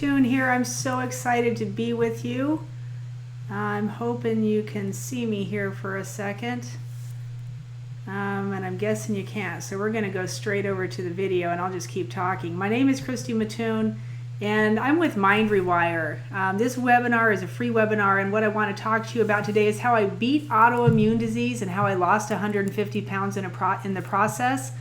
Mattoon here. I'm so excited to be with you. I'm hoping you can see me here for a second. And I'm guessing you can't. So we're going to go straight over to the video and I'll just keep talking. My name is Christy Mattoon and I'm with Mind Rewire. This webinar is a free webinar, and what I want to talk to you about today is how I beat autoimmune disease and how I lost 150 pounds in the process.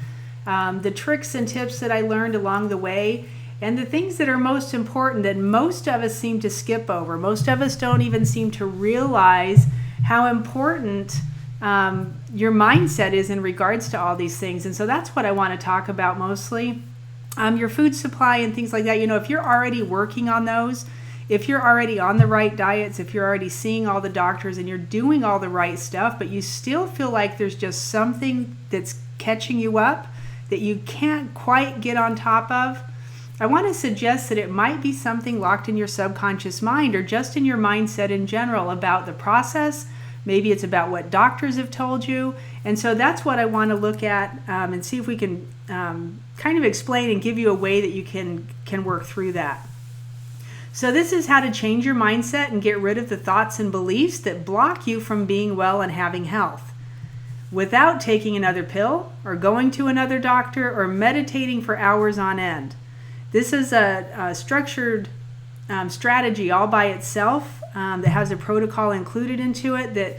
The tricks and tips that I learned along the way, and the things that are most important that most of us seem to skip over. Most of us don't even seem to realize how important your mindset is in regards to all these things. And so that's what I want to talk about mostly. Your food supply and things like that. You know, if you're already working on those, if you're already on the right diets, if you're already seeing all the doctors and you're doing all the right stuff, but you still feel like there's just something that's catching you up that you can't quite get on top of, I want to suggest that it might be something locked in your subconscious mind or just in your mindset in general about the process. Maybe it's about what doctors have told you. And so that's what I want to look at and see if we can kind of explain and give you a way that you can work through that. So this is how to change your mindset and get rid of the thoughts and beliefs that block you from being well and having health, without taking another pill or going to another doctor or meditating for hours on end. This is a structured strategy all by itself that has a protocol included into it that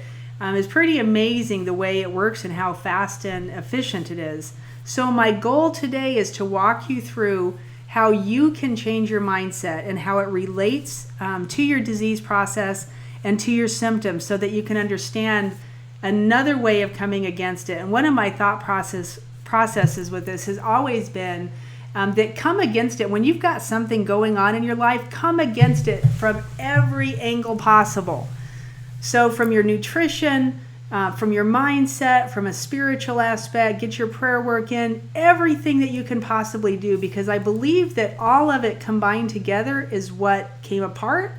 is pretty amazing the way it works and how fast and efficient it is. So my goal today is to walk you through how you can change your mindset and how it relates to your disease process and to your symptoms so that you can understand another way of coming against it. And one of my thought processes with this has always been that come against it. When you've got something going on in your life, come against it from every angle possible. So from your nutrition, from your mindset, from a spiritual aspect, get your prayer work in, everything that you can possibly do, because I believe that all of it combined together is what came apart.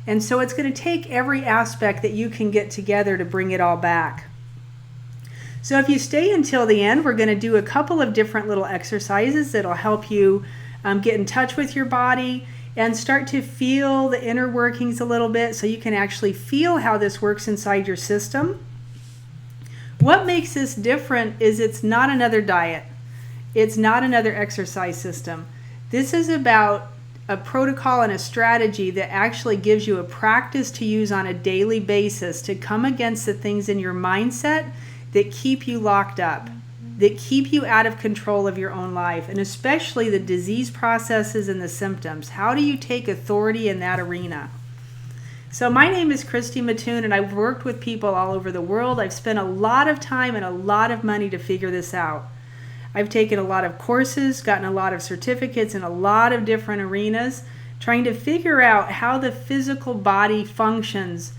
And so it's going to take every aspect that you can get together to bring it all back. So if you stay until the end, we're going to do a couple of different little exercises that'll help you get in touch with your body and start to feel the inner workings a little bit so you can actually feel how this works inside your system. What makes this different is it's not another diet. It's not another exercise system. This is about a protocol and a strategy that actually gives you a practice to use on a daily basis to come against the things in your mindset that keep you locked up, that keep you out of control of your own life, and especially the disease processes and the symptoms. How do you take authority in that arena? So my name is Christy Mattoon, and I've worked with people all over the world. I've spent a lot of time and a lot of money to figure this out. I've taken a lot of courses, gotten a lot of certificates in a lot of different arenas, trying to figure out how the physical body functions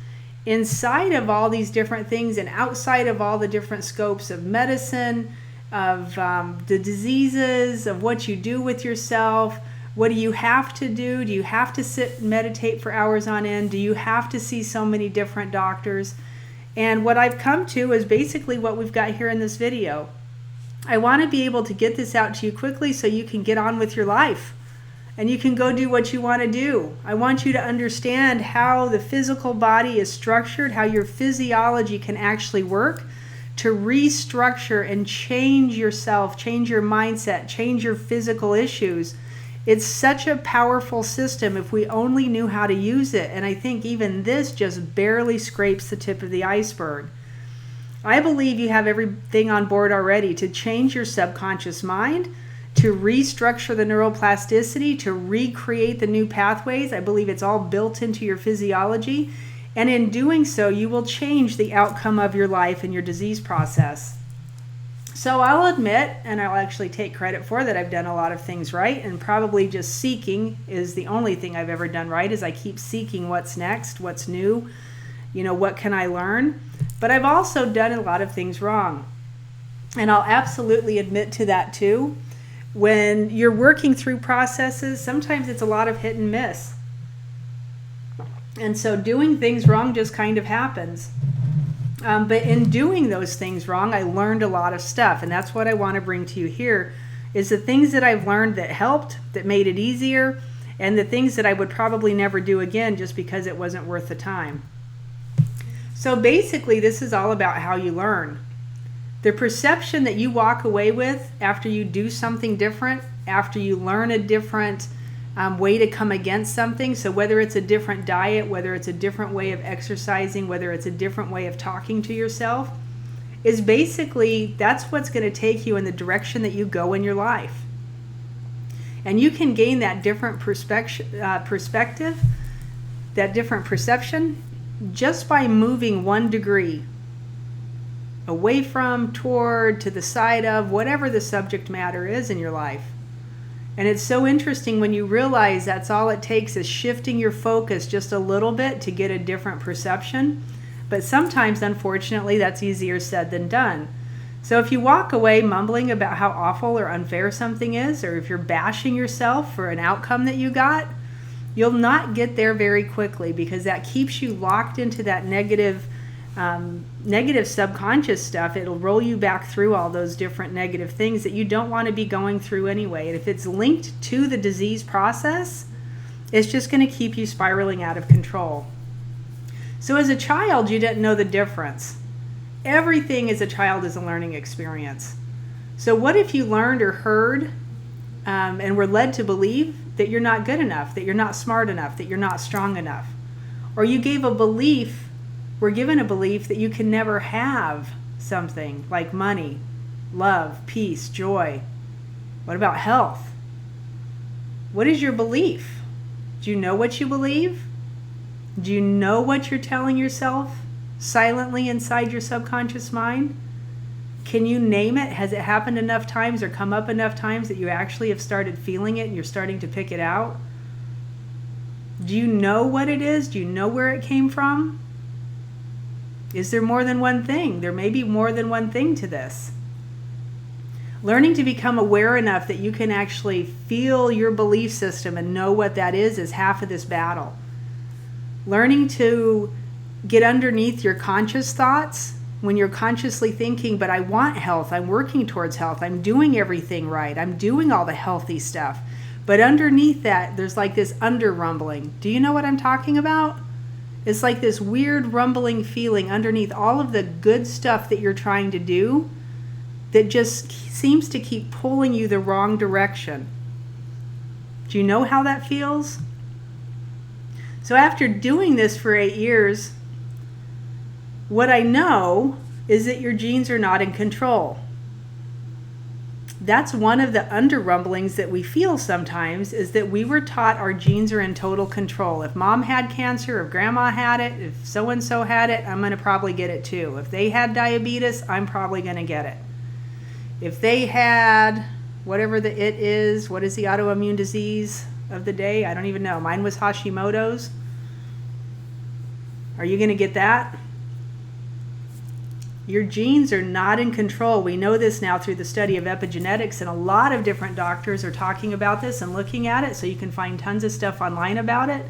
inside of all these different things and outside of all the different scopes of medicine, of the diseases, of what you do with yourself. What do you have to do? Do you have to sit and meditate for hours on end? Do you have to see so many different doctors? And what I've come to is basically what we've got here in this video. I want to be able to get this out to you quickly so you can get on with your life and you can go do what you want to do. I want you to understand how the physical body is structured, how your physiology can actually work to restructure and change yourself, change your mindset, change your physical issues. It's such a powerful system if we only knew how to use it. And I think even this just barely scrapes the tip of the iceberg. I believe you have everything on board already to change your subconscious mind, to restructure the neuroplasticity, to recreate the new pathways. I believe it's all built into your physiology. And in doing so, you will change the outcome of your life and your disease process. So I'll admit, and I'll actually take credit for that, I've done a lot of things right, and probably just seeking is the only thing I've ever done right, is I keep seeking what's next, what's new, what can I learn? But I've also done a lot of things wrong. And I'll absolutely admit to that too. When you're working through processes, sometimes it's a lot of hit and miss. And so doing things wrong just kind of happens. But in doing those things wrong, I learned a lot of stuff. And that's what I want to bring to you here, is the things that I've learned that helped, that made it easier, and the things that I would probably never do again just because it wasn't worth the time. So basically, this is all about how you learn. The perception that you walk away with after you do something different, after you learn a different way to come against something, so whether it's a different diet, whether it's a different way of exercising, whether it's a different way of talking to yourself, is basically, that's what's going to take you in the direction that you go in your life. And you can gain that different perspective, that different perception, just by moving 1 degree away from, toward, to the side of, whatever the subject matter is in your life. And it's so interesting when you realize that's all it takes is shifting your focus just a little bit to get a different perception. But sometimes, unfortunately, that's easier said than done. So if you walk away mumbling about how awful or unfair something is, or if you're bashing yourself for an outcome that you got, you'll not get there very quickly, because that keeps you locked into that negative subconscious stuff. It'll roll you back through all those different negative things that you don't want to be going through anyway. And if it's linked to the disease process, it's just going to keep you spiraling out of control. So as a child, you didn't know the difference. Everything as a child is a learning experience. So what if you learned or heard and were led to believe that you're not good enough, that you're not smart enough, that you're not strong enough? Or you were given a belief that you can never have something like money, love, peace, joy. What about health? What is your belief? Do you know what you believe? Do you know what you're telling yourself silently inside your subconscious mind? Can you name it? Has it happened enough times or come up enough times that you actually have started feeling it and you're starting to pick it out? Do you know what it is? Do you know where it came from? Is there more than one thing? There may be more than one thing to this. Learning to become aware enough that you can actually feel your belief system and know what that is half of this battle. Learning to get underneath your conscious thoughts when you're consciously thinking, but I want health, I'm working towards health, I'm doing everything right, I'm doing all the healthy stuff. But underneath that, there's like this under rumbling. Do you know what I'm talking about? It's like this weird rumbling feeling underneath all of the good stuff that you're trying to do that just seems to keep pulling you the wrong direction. Do you know how that feels? So after doing this for 8 years, what I know is that your genes are not in control. That's one of the under rumblings that we feel sometimes, is that we were taught our genes are in total control. If mom had cancer, if grandma had it, if so-and-so had it, I'm going to probably get it too. If they had diabetes, I'm probably going to get it. If they had whatever the it is, what is the autoimmune disease of the day? I don't even know. Mine was Hashimoto's. Are you going to get that? Your genes are not in control. We know this now through the study of epigenetics, and a lot of different doctors are talking about this and looking at it, so you can find tons of stuff online about it,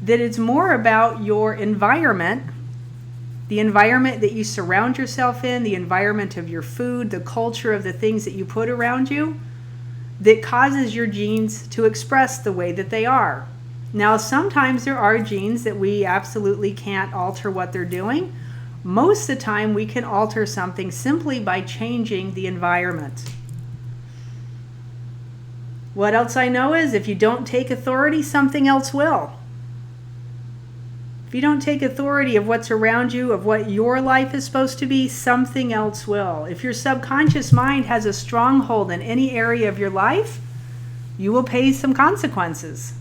that it's more about your environment, the environment that you surround yourself in, the environment of your food, the culture of the things that you put around you, that causes your genes to express the way that they are. Now, sometimes there are genes that we absolutely can't alter what they're doing. Most of the time, we can alter something simply by changing the environment. What else I know is if you don't take authority, something else will. If you don't take authority of what's around you, of what your life is supposed to be, something else will. If your subconscious mind has a stronghold in any area of your life, you will pay some consequences.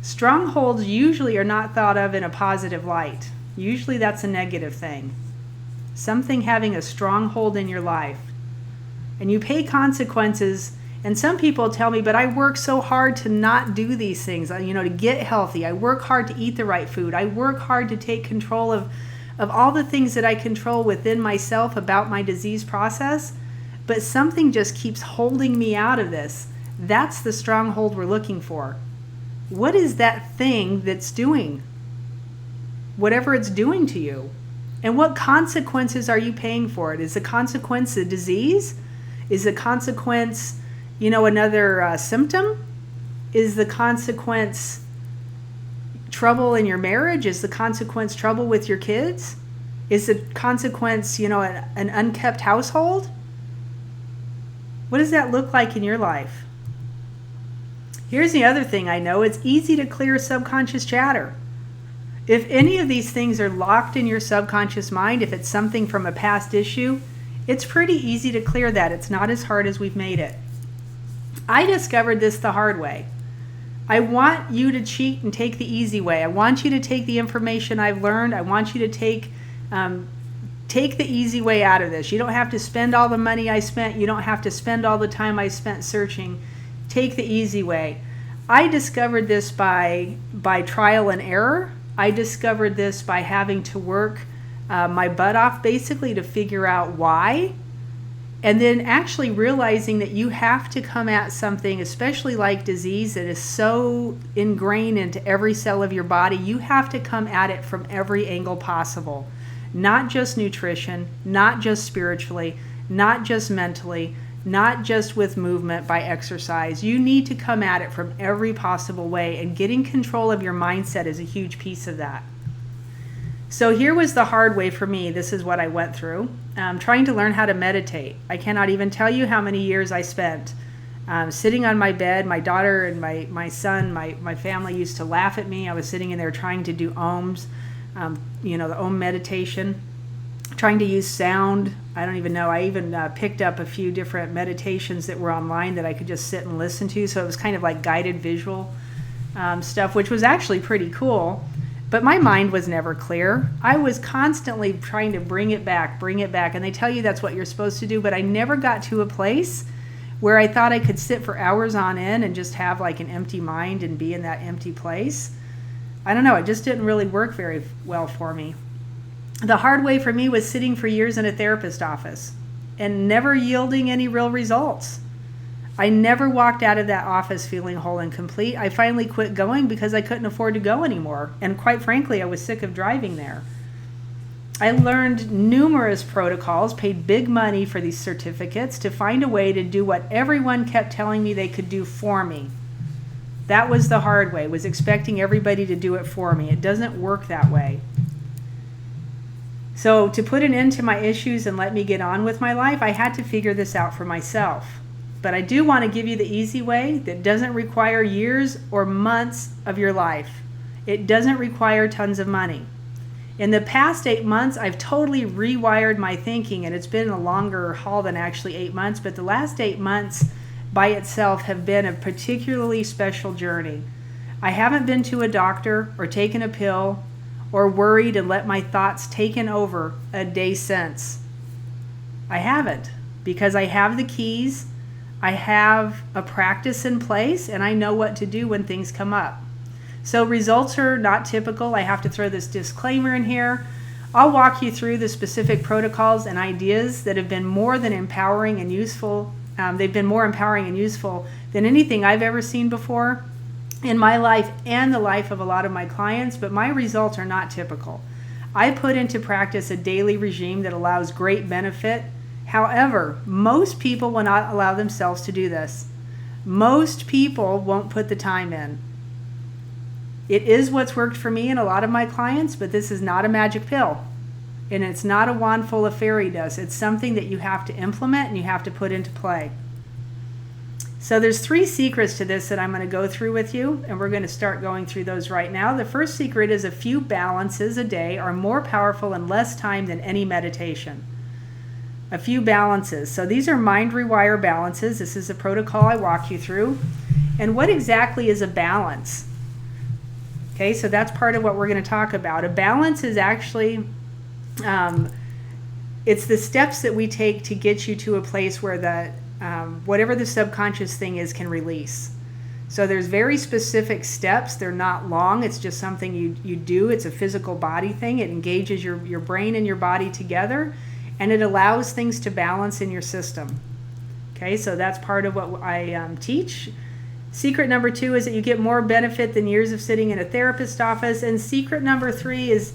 Strongholds usually are not thought of in a positive light. Usually that's a negative thing. Something having a stronghold in your life. And you pay consequences. And some people tell me, but I work so hard to not do these things, to get healthy. I work hard to eat the right food. I work hard to take control of all the things that I control within myself about my disease process. But something just keeps holding me out of this. That's the stronghold we're looking for. What is that thing that's doing whatever it's doing to you? And what consequences are you paying for it? Is the consequence a disease? Is the consequence, another symptom? Is the consequence trouble in your marriage? Is the consequence trouble with your kids? Is the consequence, an unkept household? What does that look like in your life? Here's the other thing I know. It's easy to clear subconscious chatter. If any of these things are locked in your subconscious mind, if it's something from a past issue, it's pretty easy to clear that. It's not as hard as we've made it. I discovered this the hard way. I want you to cheat and take the easy way. I want you to take the information I've learned. I want you to take the easy way out of this. You don't have to spend all the money I spent. You don't have to spend all the time I spent searching. Take the easy way. I discovered this by trial and error. I discovered this by having to work my butt off basically to figure out why. And then actually realizing that you have to come at something, especially like disease that is so ingrained into every cell of your body, you have to come at it from every angle possible. Not just nutrition, not just spiritually, not just mentally, not just with movement by exercise. You need to come at it from every possible way, and getting control of your mindset is a huge piece of that. So here was the hard way for me. This is what I went through. Trying to learn how to meditate. I cannot even tell you how many years I spent sitting on my bed. My daughter and my son, my family used to laugh at me. I was sitting in there trying to do ohms, the Om meditation, trying to use sound. I don't even know. I even picked up a few different meditations that were online that I could just sit and listen to. So it was kind of like guided visual stuff, which was actually pretty cool. But my mind was never clear. I was constantly trying to bring it back. And they tell you that's what you're supposed to do, but I never got to a place where I thought I could sit for hours on end and just have like an empty mind and be in that empty place. I don't know. It just didn't really work very well for me. The hard way for me was sitting for years in a therapist office and never yielding any real results. I never walked out of that office feeling whole and complete. I finally quit going because I couldn't afford to go anymore. And quite frankly, I was sick of driving there. I learned numerous protocols, paid big money for these certificates to find a way to do what everyone kept telling me they could do for me. That was the hard way, was expecting everybody to do it for me. It doesn't work that way. So to put an end to my issues and let me get on with my life, I had to figure this out for myself. But I do want to give you the easy way that doesn't require years or months of your life. It doesn't require tons of money. In the past 8 months, I've totally rewired my thinking, and it's been a longer haul than actually 8 months, but the last 8 months by itself have been a particularly special journey. I haven't been to a doctor or taken a pill or worried and let my thoughts taken over a day since. I haven't, because I have the keys. I have a practice in place, and I know what to do when things come up. So results are not typical. I have to throw this disclaimer in here. I'll walk you through the specific protocols and ideas that have been more than empowering and useful. They've been more empowering and useful than anything I've ever seen before in my life and the life of a lot of my clients, but my results are not typical. I put into practice a daily regime that allows great benefit. However, most people will not allow themselves to do this. Most people won't put the time in. It is what's worked for me and a lot of my clients, but this is not a magic pill. And it's not a wand full of fairy dust. It's something that you have to implement and you have to put into play. So there's 3 secrets to this that I'm going to go through with you, and we're going to start going through those right now. The first secret is a few balances a day are more powerful in less time than any meditation. A few balances. So these are Mind Rewire balances. This is a protocol I walk you through. And what exactly is a balance? Okay, so that's part of what we're going to talk about. A balance is actually, it's the steps that we take to get you to a place where the whatever the subconscious thing is can release. So there's very specific steps. They're not long. It's just something you do. It's a physical body thing. It engages your brain and your body together, and it allows things to balance in your system. Okay, so that's part of what I teach. Secret number 2 is that you get more benefit than years of sitting in a therapist office. And secret number 3 is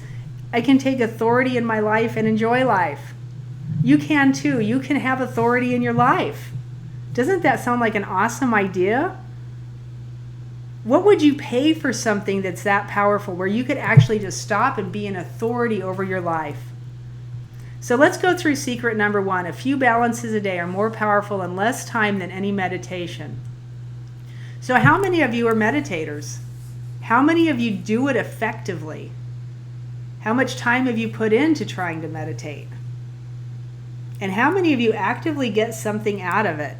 I can take authority in my life and enjoy life. You can too. You can have authority in your life. Doesn't that sound like an awesome idea? What would you pay for something that's that powerful, where you could actually just stop and be an authority over your life? So let's go through secret number 1. A few balances a day are more powerful in less time than any meditation. So how many of you are meditators? How many of you do it effectively? How much time have you put into trying to meditate? And how many of you actively get something out of it?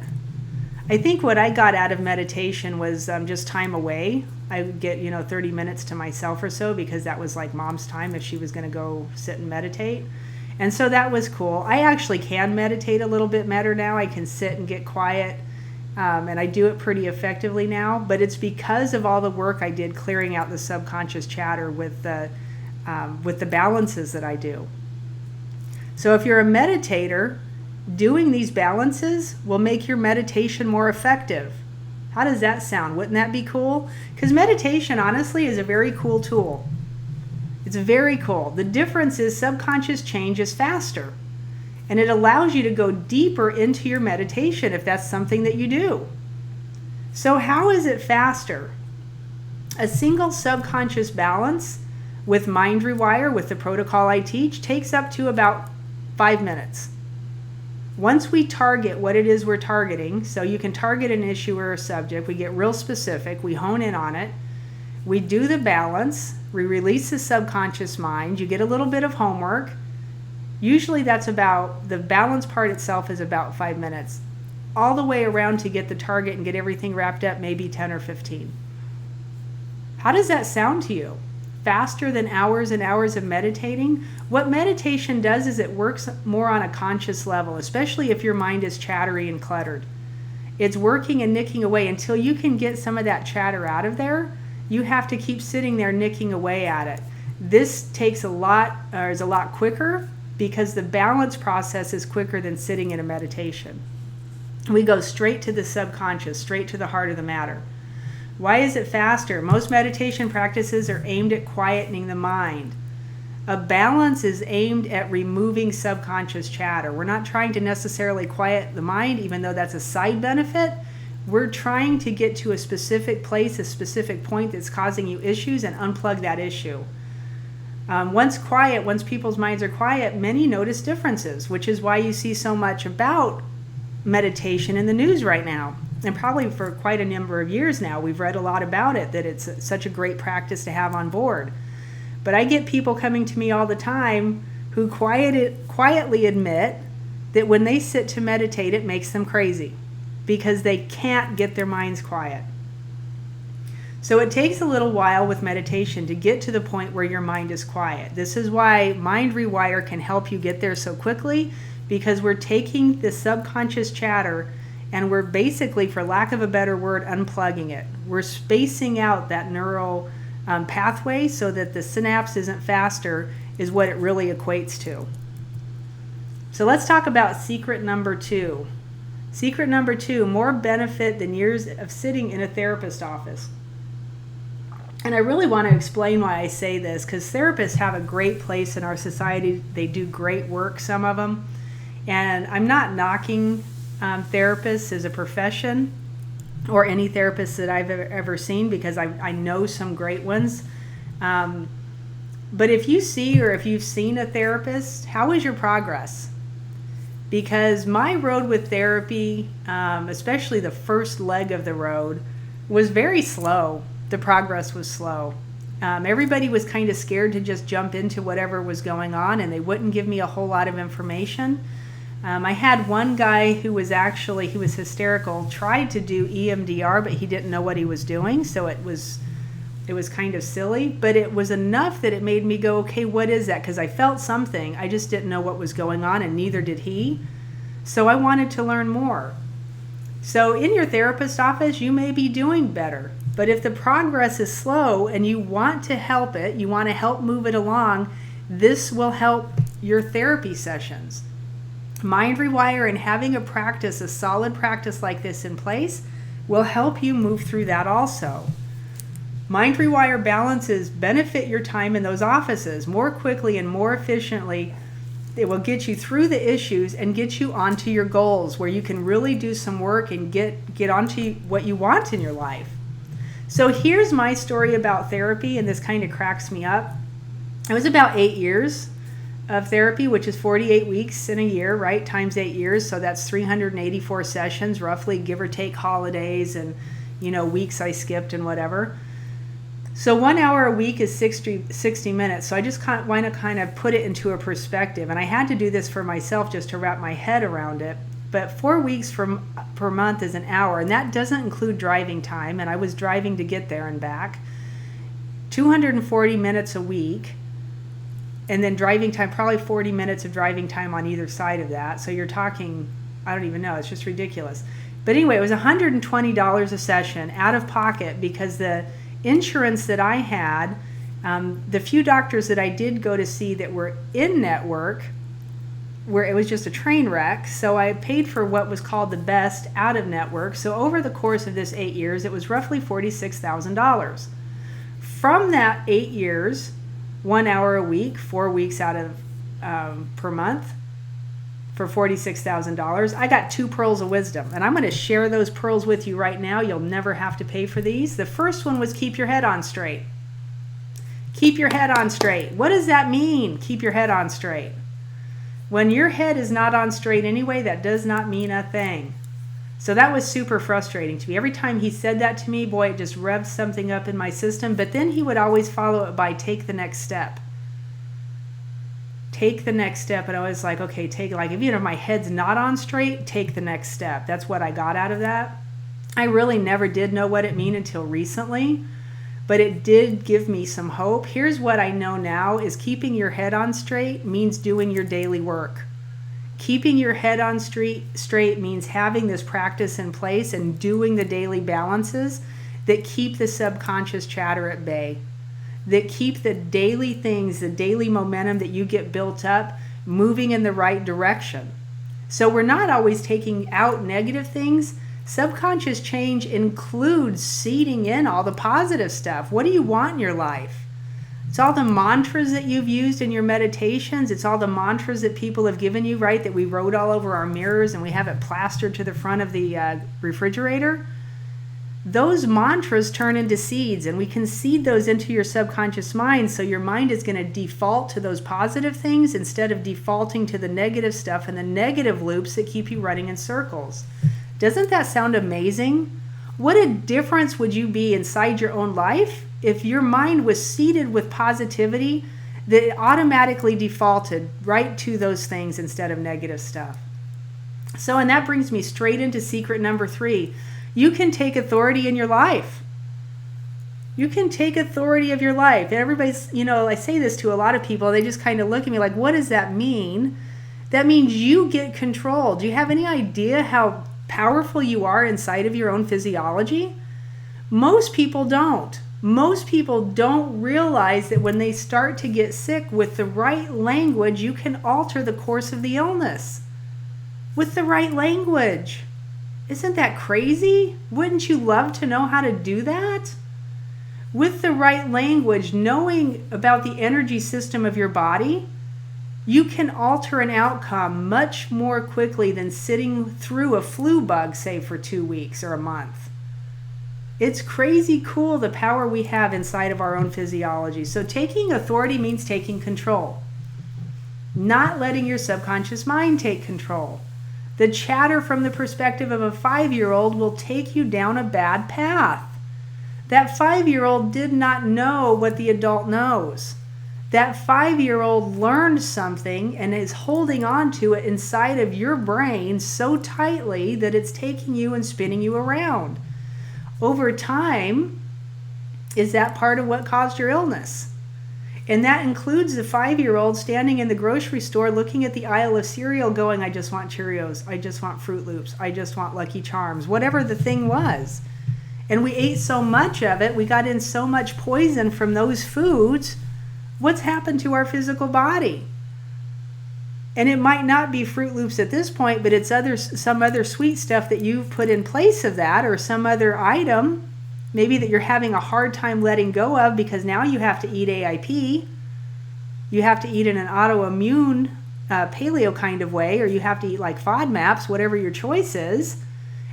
I think what I got out of meditation was just time away. I would get 30 minutes to myself or so, because that was like mom's time if she was going to go sit and meditate. And so that was cool. I actually can meditate a little bit better now. I can sit and get quiet, and I do it pretty effectively now. But it's because of all the work I did clearing out the subconscious chatter with the balances that I do. So if you're a meditator, doing these balances will make your meditation more effective. How does that sound? Wouldn't that be cool? Because meditation, honestly, is a very cool tool. It's very cool. The difference is subconscious change is faster, and it allows you to go deeper into your meditation if that's something that you do. So how is it faster? A single subconscious balance with Mind Rewire, with the protocol I teach, takes up to about 5 minutes. Once we target what it is we're targeting, so you can target an issue or a subject, we get real specific, we hone in on it, we do the balance, we release the subconscious mind, you get a little bit of homework. Usually that's about, the balance part itself is about 5 minutes. All the way around to get the target and get everything wrapped up, maybe 10 or 15. How does that sound to you? Faster than hours and hours of meditating? What meditation does is it works more on a conscious level, especially if your mind is chattery and cluttered. It's working and nicking away until you can get some of that chatter out of there. You have to keep sitting there nicking away at it. This takes is a lot quicker, because the balance process is quicker than sitting in a meditation. We go straight to the subconscious, straight to the heart of the matter. Why is it faster? Most meditation practices are aimed at quietening the mind. A balance is aimed at removing subconscious chatter. We're not trying to necessarily quiet the mind, even though that's a side benefit. We're trying to get to a specific place, a specific point that's causing you issues, and unplug that issue. Once people's minds are quiet, many notice differences, which is why you see so much about meditation in the news right now. And probably for quite a number of years now, we've read a lot about it, that it's such a great practice to have on board. But I get people coming to me all the time who quietly admit that when they sit to meditate, it makes them crazy, because they can't get their minds quiet. So it takes a little while with meditation to get to the point where your mind is quiet. This is why Mind Rewire can help you get there so quickly, because we're taking the subconscious chatter and we're basically, for lack of a better word, unplugging it. We're spacing out that neural pathway so that the synapse isn't faster, is what it really equates to. So let's talk about secret number 2. Secret number 2, more benefit than years of sitting in a therapist's office. And I really want to explain why I say this, because therapists have a great place in our society. They do great work, some of them. And I'm not knocking therapists as a profession, or any therapist that I've ever seen, because I know some great ones. But if you see, or if you've seen a therapist, how is your progress? Because my road with therapy, especially the first leg of the road, was very slow. The progress was slow. Everybody was kind of scared to just jump into whatever was going on, and they wouldn't give me a whole lot of information. I had one guy who was hysterical, tried to do EMDR, but he didn't know what he was doing, so it was kind of silly, but it was enough that it made me go, okay, what is that? Because I felt something, I just didn't know what was going on, and neither did he. So I wanted to learn more. So in your therapist's office, you may be doing better, but if the progress is slow and you want to help it, you want to help move it along, this will help your therapy sessions. Mind Rewire and having a solid practice like this in place, will help you move through that also. Mind Rewire balances benefit your time in those offices more quickly and more efficiently. It will get you through the issues and get you onto your goals, where you can really do some work and get onto what you want in your life. So here's my story about therapy, and this kind of cracks me up. It was about 8 years of therapy, which is 48 weeks in a year, right? Times 8 years. So that's 384 sessions, roughly, give or take holidays and, weeks I skipped and whatever. So 1 hour a week is 60 minutes. So I just want to kind of put it into a perspective. And I had to do this for myself just to wrap my head around it. But 4 weeks per month is an hour, and that doesn't include driving time. And I was driving to get there and back. 240 minutes a week. And then driving time, probably 40 minutes of driving time on either side of that. So you're talking, I don't even know, it's just ridiculous. But anyway, it was $120 a session out of pocket because the insurance that I had, the few doctors that I did go to see that were in network, where it was just a train wreck, so I paid for what was called the best out of network. So over the course of this 8 years, it was roughly $46,000. From that 8 years, 1 hour a week, 4 weeks out of per month, for $46,000, I got 2 pearls of wisdom. And I'm going to share those pearls with you right now. You'll never have to pay for these. The first one was keep your head on straight. Keep your head on straight. What does that mean, keep your head on straight? When your head is not on straight anyway, that does not mean a thing. So that was super frustrating to me. Every time he said that to me, boy, it just revved something up in my system. But then he would always follow it by take the next step. Take the next step. And I was like, okay, if my head's not on straight, take the next step. That's what I got out of that. I really never did know what it meant until recently, but it did give me some hope. Here's what I know now is keeping your head on straight means doing your daily work. Keeping your head on straight means having this practice in place and doing the daily balances that keep the subconscious chatter at bay, that keep the daily things, the daily momentum that you get built up, moving in the right direction. So we're not always taking out negative things. Subconscious change includes seeding in all the positive stuff. What do you want in your life? It's all the mantras that you've used in your meditations. It's all the mantras that people have given you, right? That we wrote all over our mirrors and we have it plastered to the front of the refrigerator. Those mantras turn into seeds, and we can seed those into your subconscious mind. So your mind is going to default to those positive things instead of defaulting to the negative stuff and the negative loops that keep you running in circles. Doesn't that sound amazing? What a difference would you be inside your own life if your mind was seeded with positivity that it automatically defaulted right to those things instead of negative stuff. So, and that brings me straight into secret number 3. You can take authority in your life. You can take authority of your life. And everybody's, I say this to a lot of people, they just kind of look at me like, what does that mean? That means you get control. Do you have any idea how powerful you are inside of your own physiology? Most people don't. Most people don't realize that when they start to get sick, with the right language, you can alter the course of the illness. With the right language. Isn't that crazy? Wouldn't you love to know how to do that? With the right language, knowing about the energy system of your body, you can alter an outcome much more quickly than sitting through a flu bug, say, for 2 weeks or a month. It's crazy cool the power we have inside of our own physiology. So taking authority means taking control. Not letting your subconscious mind take control. The chatter from the perspective of a 5-year-old will take you down a bad path. That 5-year-old did not know what the adult knows. That 5-year-old learned something and is holding on to it inside of your brain so tightly that it's taking you and spinning you around. Over time, is that part of what caused your illness? And that includes the 5-year-old standing in the grocery store looking at the aisle of cereal going, I just want Cheerios, I just want Fruit Loops, I just want Lucky Charms, whatever the thing was. And we ate so much of it, we got in so much poison from those foods. What's happened to our physical body? And it might not be Fruit Loops at this point, but it's some other sweet stuff that you've put in place of that, or some other item maybe that you're having a hard time letting go of because now you have to eat AIP. You have to eat in an autoimmune paleo kind of way, or you have to eat like FODMAPs, whatever your choice is.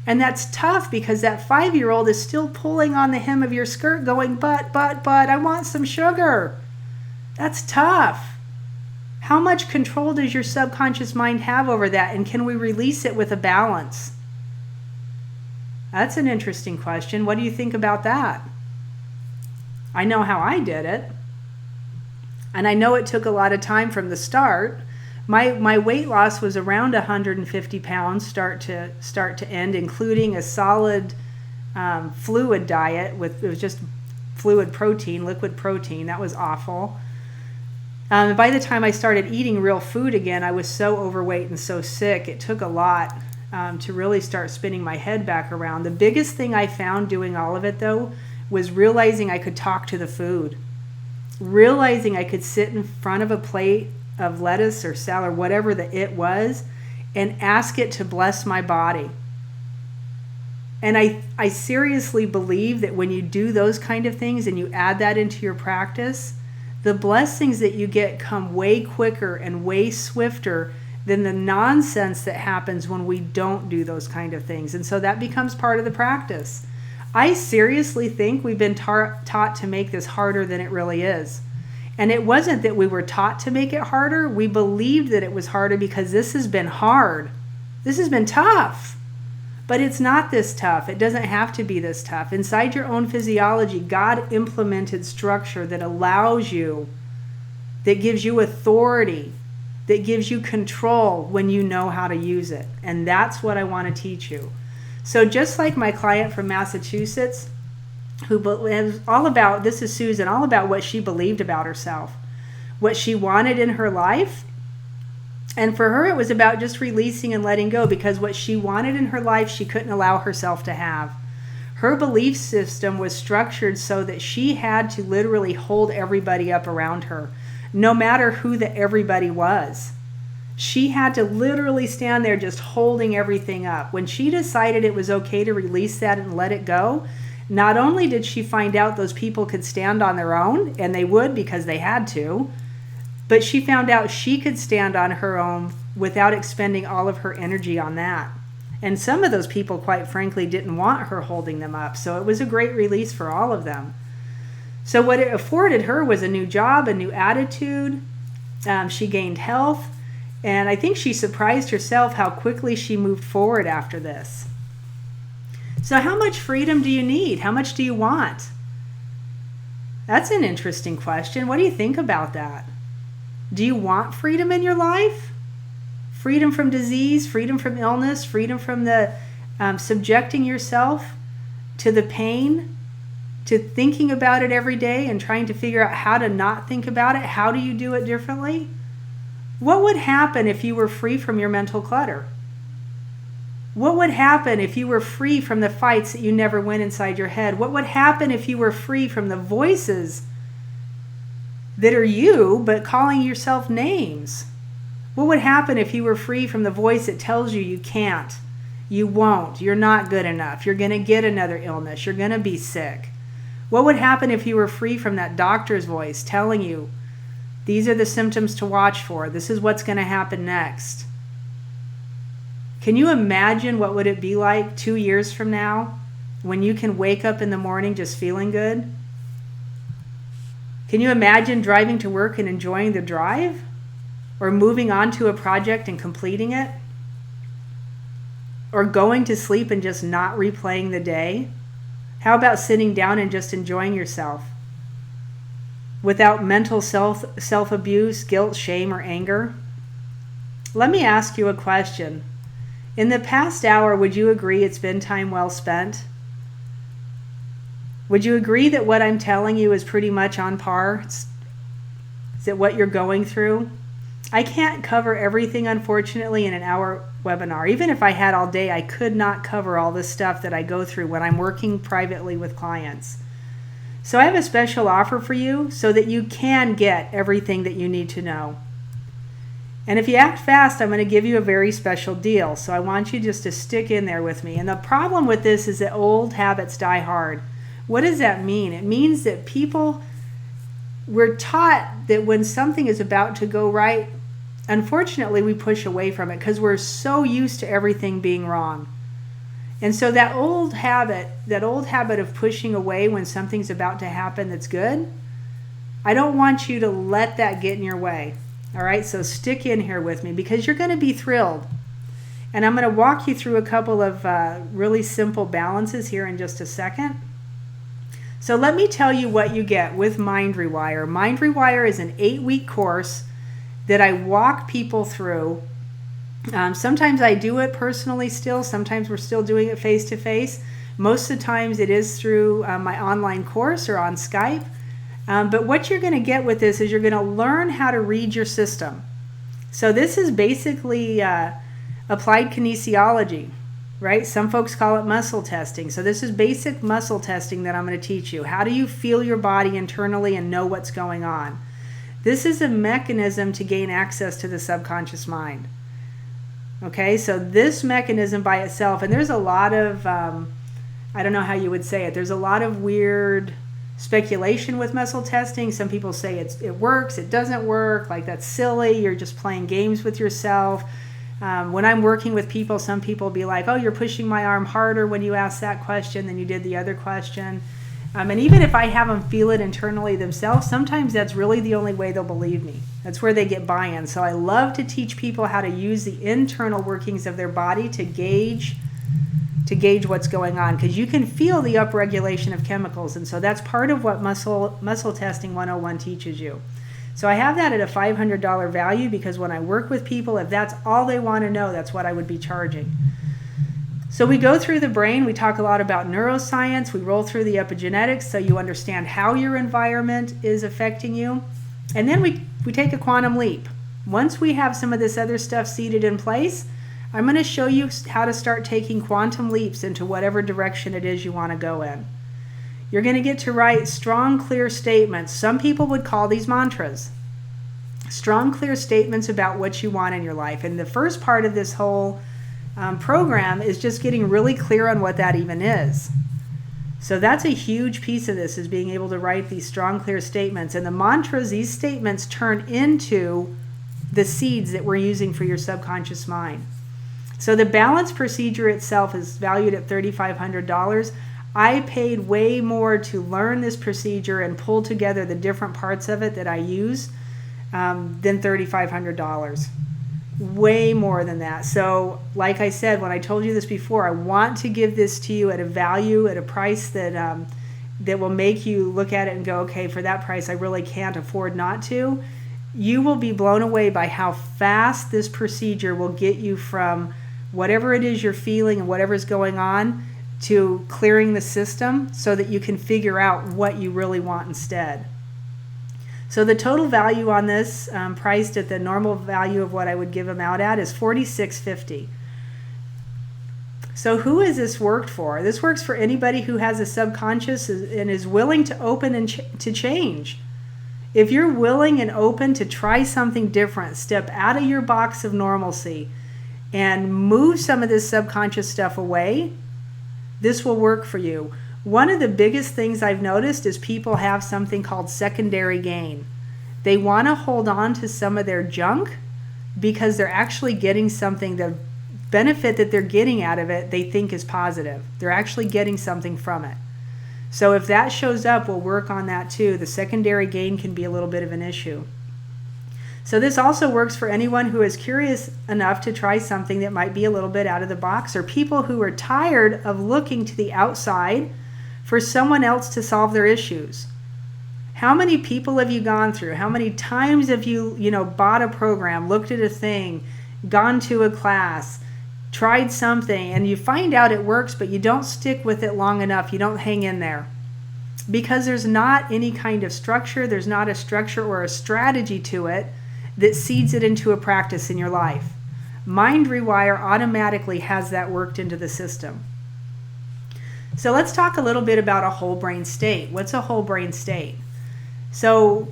And that's tough because that 5-year-old is still pulling on the hem of your skirt going, but, I want some sugar. That's tough. How much control does your subconscious mind have over that? And can we release it with a balance? That's an interesting question. What do you think about that? I know how I did it. And I know it took a lot of time from the start. My weight loss was around 150 pounds start to end, including a solid fluid diet it was just liquid protein. That was awful. By the time I started eating real food again, I was so overweight and so sick. It took a lot to really start spinning my head back around. The biggest thing I found doing all of it, though, was realizing I could talk to the food. Realizing I could sit in front of a plate of lettuce or salad, whatever it was, and ask it to bless my body. And I seriously believe that when you do those kind of things and you add that into your practice, the blessings that you get come way quicker and way swifter than the nonsense that happens when we don't do those kind of things. And so that becomes part of the practice. I seriously think we've been taught to make this harder than it really is. And it wasn't that we were taught to make it harder. We believed that it was harder because this has been hard. This has been tough. But it's not this tough. It doesn't have to be this tough. Inside your own physiology, God implemented structure that allows you, that gives you authority, that gives you control when you know how to use it. And that's what I want to teach you. So just like my client from Massachusetts, who was all about, this is Susan, all about what she believed about herself, what she wanted in her life. And for her, it was about just releasing and letting go, because what she wanted in her life, she couldn't allow herself to have. Her belief system was structured so that she had to literally hold everybody up around her, no matter who the everybody was. She had to literally stand there just holding everything up. When she decided it was okay to release that and let it go, not only did she find out those people could stand on their own, and they would because they had to, but she found out she could stand on her own without expending all of her energy on that. And some of those people, quite frankly, didn't want her holding them up. So it was a great release for all of them. So what it afforded her was a new job, a new attitude. She gained health. And I think she surprised herself how quickly she moved forward after this. So how much freedom do you need? How much do you want? That's an interesting question. What do you think about that? Do you want freedom in your life? Freedom from disease, freedom from illness, freedom from the subjecting yourself to the pain, to thinking about it every day and trying to figure out how to not think about it. How do you do it differently? What would happen if you were free from your mental clutter? What would happen if you were free from the fights that you never win inside your head? What would happen if you were free from the voices that are you, but calling yourself names? What would happen if you were free from the voice that tells you you can't, you won't, you're not good enough, you're going to get another illness, you're going to be sick? What would happen if you were free from that doctor's voice telling you, these are the symptoms to watch for, this is what's going to happen next? Can you imagine what would it be like 2 years from now when you can wake up in the morning just feeling good? Can you imagine driving to work and enjoying the drive? Or moving on to a project and completing it? Or going to sleep and just not replaying the day? How about sitting down and just enjoying yourself? Without mental self-abuse, guilt, shame, or anger? Let me ask you a question. In the past hour, would you agree it's been time well spent? Would you agree that what I'm telling you is pretty much on par? Is it what you're going through? I can't cover everything, unfortunately, in an hour webinar. Even if I had all day, I could not cover all the stuff that I go through when I'm working privately with clients. So I have a special offer for you so that you can get everything that you need to know. And if you act fast, I'm going to give you a very special deal. So I want you just to stick in there with me. And the problem with this is that old habits die hard. What does that mean? It means that we're taught that when something is about to go right, unfortunately, we push away from it because we're so used to everything being wrong. And so that old habit of pushing away when something's about to happen that's good, I don't want you to let that get in your way. All right, so stick in here with me because you're going to be thrilled. And I'm going to walk you through a couple of really simple balances here in just a second. So let me tell you what you get with Mind Rewire. Mind Rewire is an 8-week course that I walk people through. Sometimes I do it personally still. Sometimes we're still doing it face-to-face. Most of the times it is through my online course or on Skype. But what you're going to get with this is you're going to learn how to read your system. So this is basically applied kinesiology, right? Some folks call it muscle testing. So this is basic muscle testing that I'm going to teach you. How do you feel your body internally and know what's going on? This is a mechanism to gain access to the subconscious mind. Okay, so this mechanism by itself, and there's a lot of, I don't know how you would say it, there's a lot of weird speculation with muscle testing. Some people say it works, it doesn't work, like that's silly, you're just playing games with yourself. When I'm working with people, some people be like, oh, you're pushing my arm harder when you ask that question than you did the other question. And even if I have them feel it internally themselves, sometimes that's really the only way they'll believe me. That's where they get buy-in. So I love to teach people how to use the internal workings of their body to gauge what's going on, because you can feel the upregulation of chemicals. And so that's part of what Muscle Testing 101 teaches you. So I have that at a $500 value because when I work with people, if that's all they want to know, that's what I would be charging. So we go through the brain, we talk a lot about neuroscience, we roll through the epigenetics so you understand how your environment is affecting you. And then we take a quantum leap. Once we have some of this other stuff seated in place, I'm going to show you how to start taking quantum leaps into whatever direction it is you want to go in. You're going to get to write strong, clear statements. Some people would call these mantras. Strong, clear statements about what you want in your life. And the first part of this whole program is just getting really clear on what that even is. So that's a huge piece of this, is being able to write these strong, clear statements. And the mantras, these statements turn into the seeds that we're using for your subconscious mind. So the balance procedure itself is valued at $3,500. I paid way more to learn this procedure and pull together the different parts of it that I use than $3,500. Way more than that. So like I said, when I told you this before, I want to give this to you at a value, at a price that will make you look at it and go, okay, for that price I really can't afford not to. You will be blown away by how fast this procedure will get you from whatever it is you're feeling and whatever's going on to clearing the system so that you can figure out what you really want instead. So the total value on this, priced at the normal value of what I would give them out at, is $46.50. So who has this worked for? This works for anybody who has a subconscious and is willing to open and to change. If you're willing and open to try something different, step out of your box of normalcy and move some of this subconscious stuff away, this will work for you. One of the biggest things I've noticed is people have something called secondary gain. They want to hold on to some of their junk because they're actually getting something, the benefit that they're getting out of it, they think is positive. They're actually getting something from it. So if that shows up, we'll work on that too. The secondary gain can be a little bit of an issue. So this also works for anyone who is curious enough to try something that might be a little bit out of the box, or people who are tired of looking to the outside for someone else to solve their issues. How many people have you gone through? How many times have you bought a program, looked at a thing, gone to a class, tried something, and you find out it works, but you don't stick with it long enough. You don't hang in there. Because there's not any kind of structure, there's not a structure or a strategy to it that seeds it into a practice in your life. Mind Rewire automatically has that worked into the system. So let's talk a little bit about a whole brain state. What's a whole brain state? So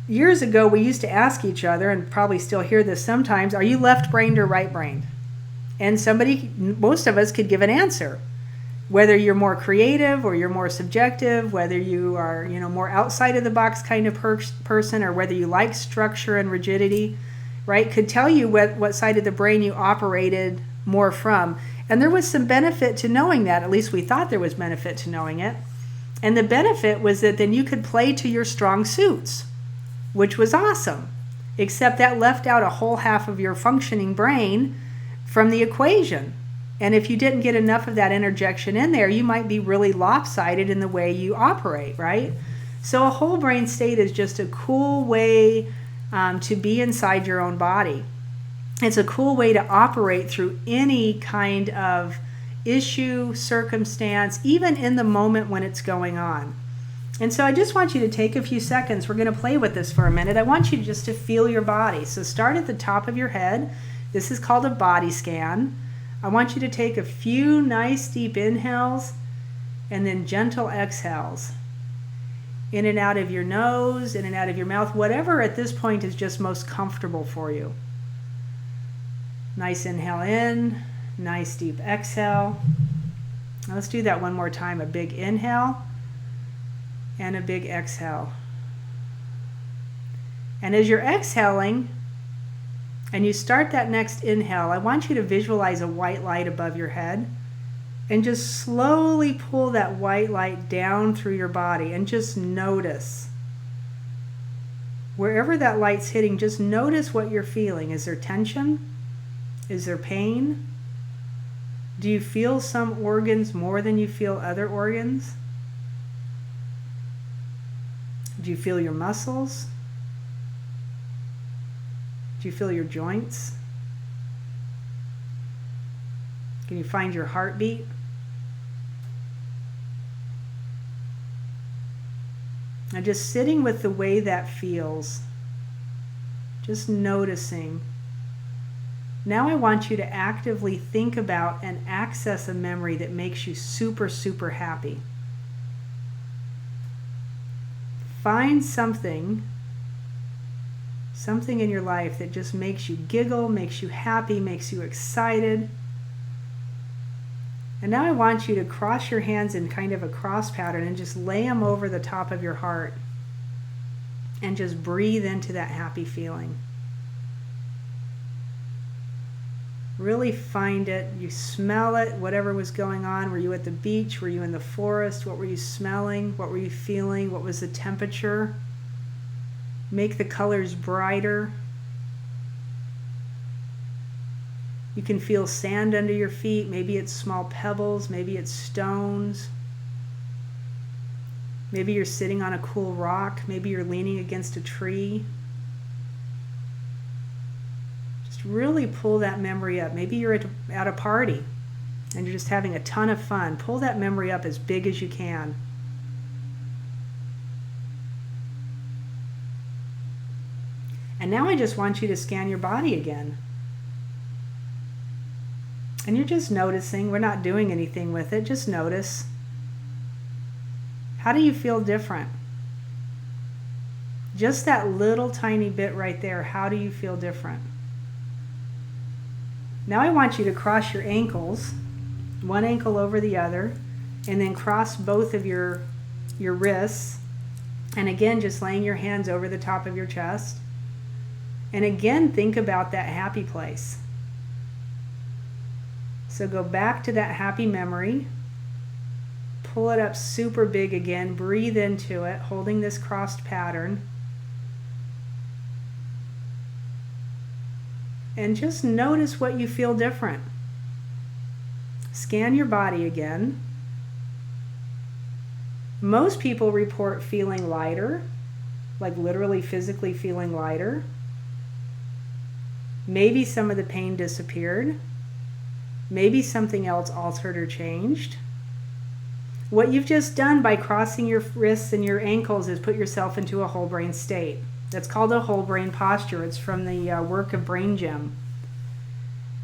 years ago, we used to ask each other, and probably still hear this sometimes, are you left-brained or right-brained? And most of us could give an answer. Whether you're more creative or you're more subjective, whether you are more outside of the box kind of person, or whether you like structure and rigidity, right, could tell you what side of the brain you operated more from. And there was some benefit to knowing that. At least we thought there was benefit to knowing it. And the benefit was that then you could play to your strong suits, which was awesome. Except that left out a whole half of your functioning brain from the equation. And if you didn't get enough of that interjection in there, you might be really lopsided in the way you operate, right? So a whole brain state is just a cool way to be inside your own body. It's a cool way to operate through any kind of issue, circumstance, even in the moment when it's going on. And so I just want you to take a few seconds. We're going to play with this for a minute. I want you just to feel your body. So start at the top of your head. This is called a body scan. I want you to take a few nice deep inhales and then gentle exhales. In and out of your nose, in and out of your mouth, whatever at this point is just most comfortable for you. Nice inhale in, nice deep exhale. Now let's do that one more time. A big inhale and a big exhale. And as you're exhaling and you start that next inhale, I want you to visualize a white light above your head and just slowly pull that white light down through your body and just notice. Wherever that light's hitting, just notice what you're feeling. Is there tension? Is there pain? Do you feel some organs more than you feel other organs? Do you feel your muscles? Do you feel your joints? Can you find your heartbeat? And just sitting with the way that feels, just noticing. Now I want you to actively think about and access a memory that makes you super, super happy. Find something in your life that just makes you giggle, makes you happy, makes you excited. And now I want you to cross your hands in kind of a cross pattern and just lay them over the top of your heart and just breathe into that happy feeling. Really find it. You smell it, whatever was going on. Were you at the beach? Were you in the forest? What were you smelling? What were you feeling? What was the temperature? Make the colors brighter. You can feel sand under your feet. Maybe it's small pebbles. Maybe it's stones. Maybe you're sitting on a cool rock. Maybe you're leaning against a tree. Just really pull that memory up. Maybe you're at a party and you're just having a ton of fun. Pull that memory up as big as you can. And now I just want you to scan your body again. And you're just noticing. We're not doing anything with it. Just notice. How do you feel different? Just that little tiny bit right there. How do you feel different? Now I want you to cross your ankles, one ankle over the other, and then cross both of your wrists. And again, just laying your hands over the top of your chest. And again, think about that happy place. So go back to that happy memory. Pull it up super big again. Breathe into it, holding this crossed pattern. And just notice what you feel different. Scan your body again. Most people report feeling lighter, like literally physically feeling lighter. Maybe some of the pain disappeared. Maybe something else altered or changed. What you've just done by crossing your wrists and your ankles is put yourself into a whole brain state. That's called a whole brain posture. It's from the work of Brain Gym.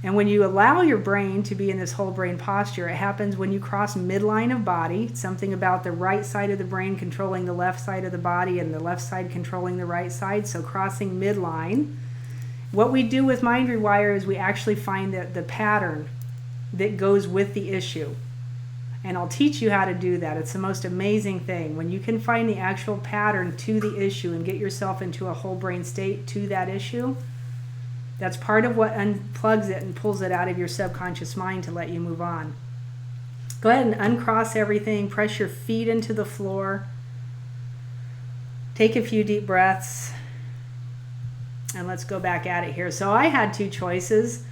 And when you allow your brain to be in this whole brain posture, it happens when you cross midline of body, something about the right side of the brain controlling the left side of the body and the left side controlling the right side. So crossing midline. What we do with Mind Rewire is we actually find the pattern that goes with the issue. And I'll teach you how to do that. It's the most amazing thing. When you can find the actual pattern to the issue and get yourself into a whole brain state to that issue, That's part of what unplugs it and pulls it out of your subconscious mind to let you move on. Go ahead and uncross everything. Press your feet into the floor. Take a few deep breaths. And let's go back at it here. So I had two choices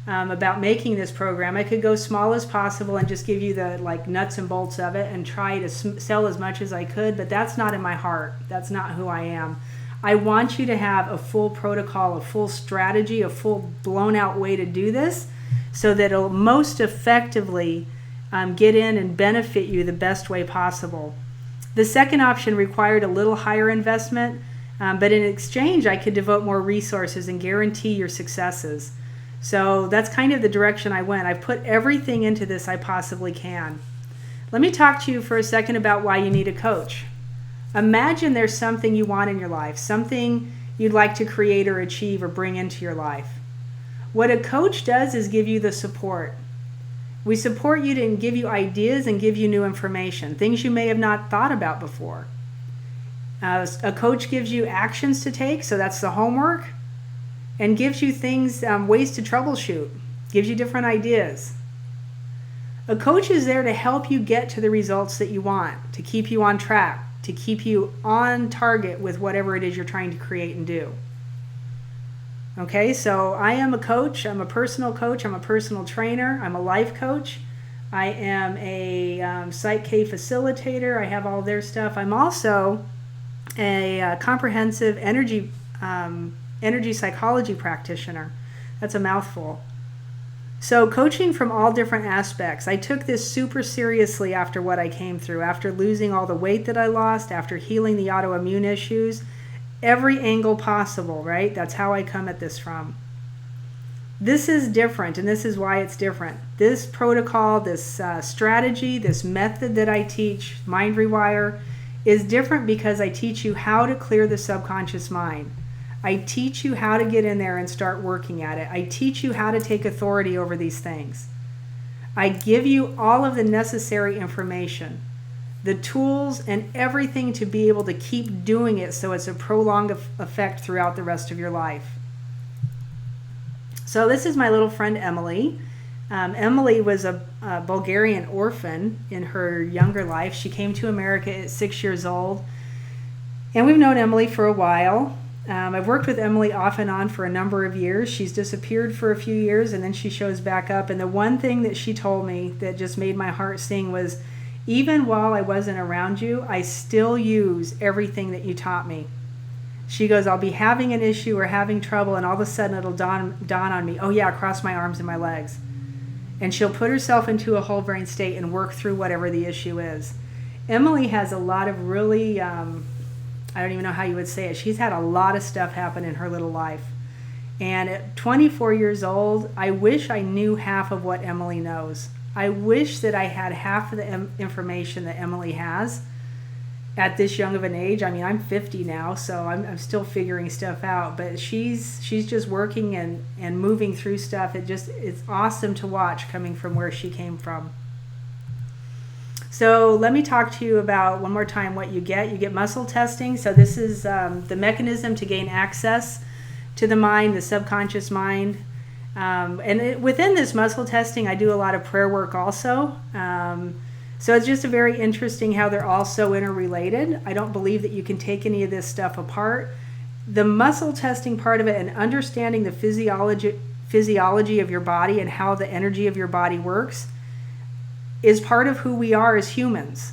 about making this program. I could go small as possible and just give you the nuts and bolts of it and try to sell as much as I could, but that's not in my heart. That's not who I am. I want you to have a full protocol, a full strategy, a full blown out way to do this so that it'll most effectively get in and benefit you the best way possible. The second option required a little higher investment, but in exchange I could devote more resources and guarantee your successes. So that's kind of the direction I went. I've put everything into this I possibly can. Let me talk to you for a second about why you need a coach. Imagine there's something you want in your life, something you'd like to create or achieve or bring into your life. What a coach does is give you the support. We support you to give you ideas and give you new information, things you may have not thought about before. A coach gives you actions to take, so that's the homework, and gives you things, ways to troubleshoot, gives you different ideas. A coach is there to help you get to the results that you want, to keep you on track, to keep you on target with whatever it is you're trying to create and do. Okay, so I am a coach. I'm a personal coach. I'm a personal trainer. I'm a life coach. I am a PSYCH-K facilitator. I have all their stuff. I'm also a comprehensive energy psychology practitioner. That's a mouthful. So coaching from all different aspects. I took this super seriously after what I came through, after losing all the weight that I lost, after healing the autoimmune issues, every angle possible, right? That's how I come at this from. This is different, and this is why it's different. This protocol, this strategy, this method that I teach, Mind Rewire, is different because I teach you how to clear the subconscious mind. I teach you how to get in there and start working at it. I teach you how to take authority over these things. I give you all of the necessary information, the tools and everything to be able to keep doing it so it's a prolonged effect throughout the rest of your life. So this is my little friend Emily. Emily was a Bulgarian orphan in her younger life. She came to America at 6 years old. And we've known Emily for a while. I've worked with Emily off and on for a number of years. She's disappeared for a few years and then she shows back up. And the one thing that she told me that just made my heart sing was, even while I wasn't around you, I still use everything that you taught me. She goes, I'll be having an issue or having trouble and all of a sudden it'll dawn on me, oh yeah, cross my arms and my legs. And she'll put herself into a whole brain state and work through whatever the issue is. Emily has a lot of really, I don't even know how you would say it. She's had a lot of stuff happen in her little life. And at 24 years old, I wish I knew half of what Emily knows. I wish that I had half of the information that Emily has at this young of an age. I mean, I'm 50 now, so I'm still figuring stuff out. But she's just working and moving through stuff. It's awesome to watch coming from where she came from. So let me talk to you about one more time what you get. You get muscle testing. So this is the mechanism to gain access to the mind, the subconscious mind. Within this muscle testing, I do a lot of prayer work also. So it's just very interesting how they're all so interrelated. I don't believe that you can take any of this stuff apart. The muscle testing part of it and understanding the physiology of your body and how the energy of your body works is part of who we are as humans.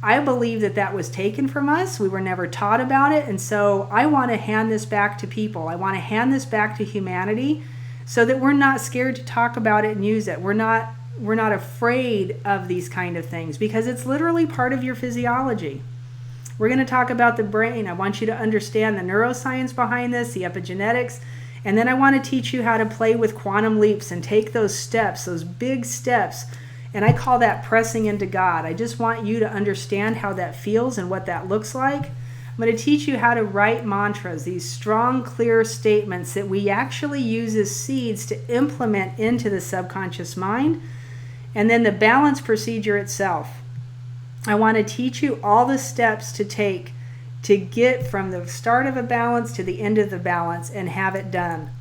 I believe that was taken from us. We were never taught about it. And so I want to hand this back to people. I want to hand this back to humanity so that we're not scared to talk about it and use it. We're not afraid of these kind of things because it's literally part of your physiology. We're going to talk about the brain. I want you to understand the neuroscience behind this, the epigenetics, and then I want to teach you how to play with quantum leaps and take those steps, those big steps. And I call that pressing into God. I just want you to understand how that feels and what that looks like. I'm going to teach you how to write mantras, these strong, clear statements that we actually use as seeds to implement into the subconscious mind. And then the balance procedure itself. I want to teach you all the steps to take to get from the start of a balance to the end of the balance and have it done.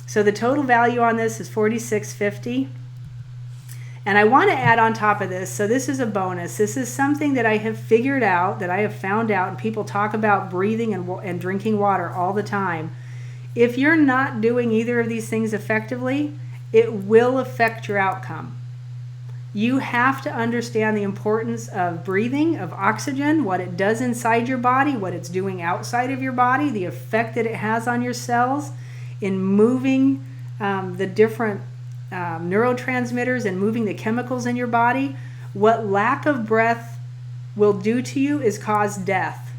So the total value on this is $46.50. And I want to add on top of this, so this is a bonus. This is something that I have figured out, that I have found out, and people talk about breathing and drinking water all the time. If you're not doing either of these things effectively, it will affect your outcome. You have to understand the importance of breathing, of oxygen, what it does inside your body, what it's doing outside of your body, the effect that it has on your cells in moving the different neurotransmitters and moving the chemicals in your body. What lack of breath will do to you is cause death,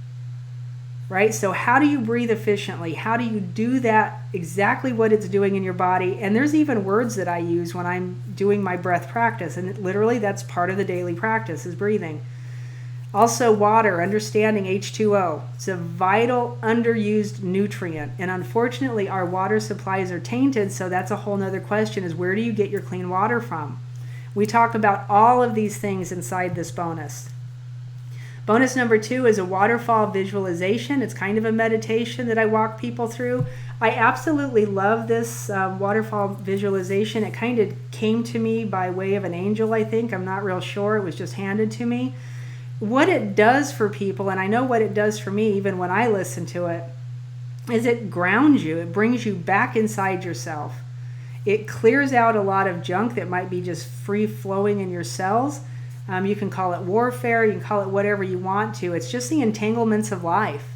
right? So how do you breathe efficiently? How do you do that, exactly what it's doing in your body? And there's even words that I use when I'm doing my breath practice, and literally that's part of the daily practice, is breathing. Also, water, understanding H2O. It's a vital, underused nutrient. And unfortunately, our water supplies are tainted, so that's a whole nother question, is where do you get your clean water from? We talk about all of these things inside this bonus. Bonus number 2 is a waterfall visualization. It's kind of a meditation that I walk people through. I absolutely love this waterfall visualization. It kind of came to me by way of an angel, I think. I'm not real sure. It was just handed to me. What it does for people, and I know what it does for me even when I listen to it, is it grounds you. It brings you back inside yourself. It clears out a lot of junk that might be just free flowing in your cells. You can call it warfare, you can call it whatever you want to. It's just the entanglements of life.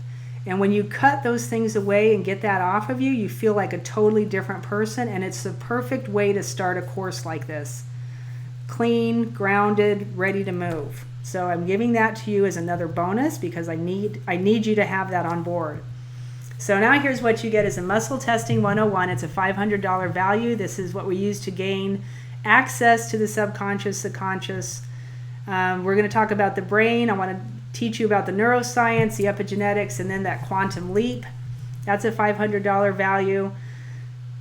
And when you cut those things away and get that off of you, you feel like a totally different person, and it's the perfect way to start a course like this. Clean, grounded, ready to move. So I'm giving that to you as another bonus because I need you to have that on board. So now here's what you get as a Muscle Testing 101. It's a $500 value. This is what we use to gain access to the subconscious, the conscious. We're going to talk about the brain. I want to teach you about the neuroscience, the epigenetics, and then that quantum leap. That's a $500 value.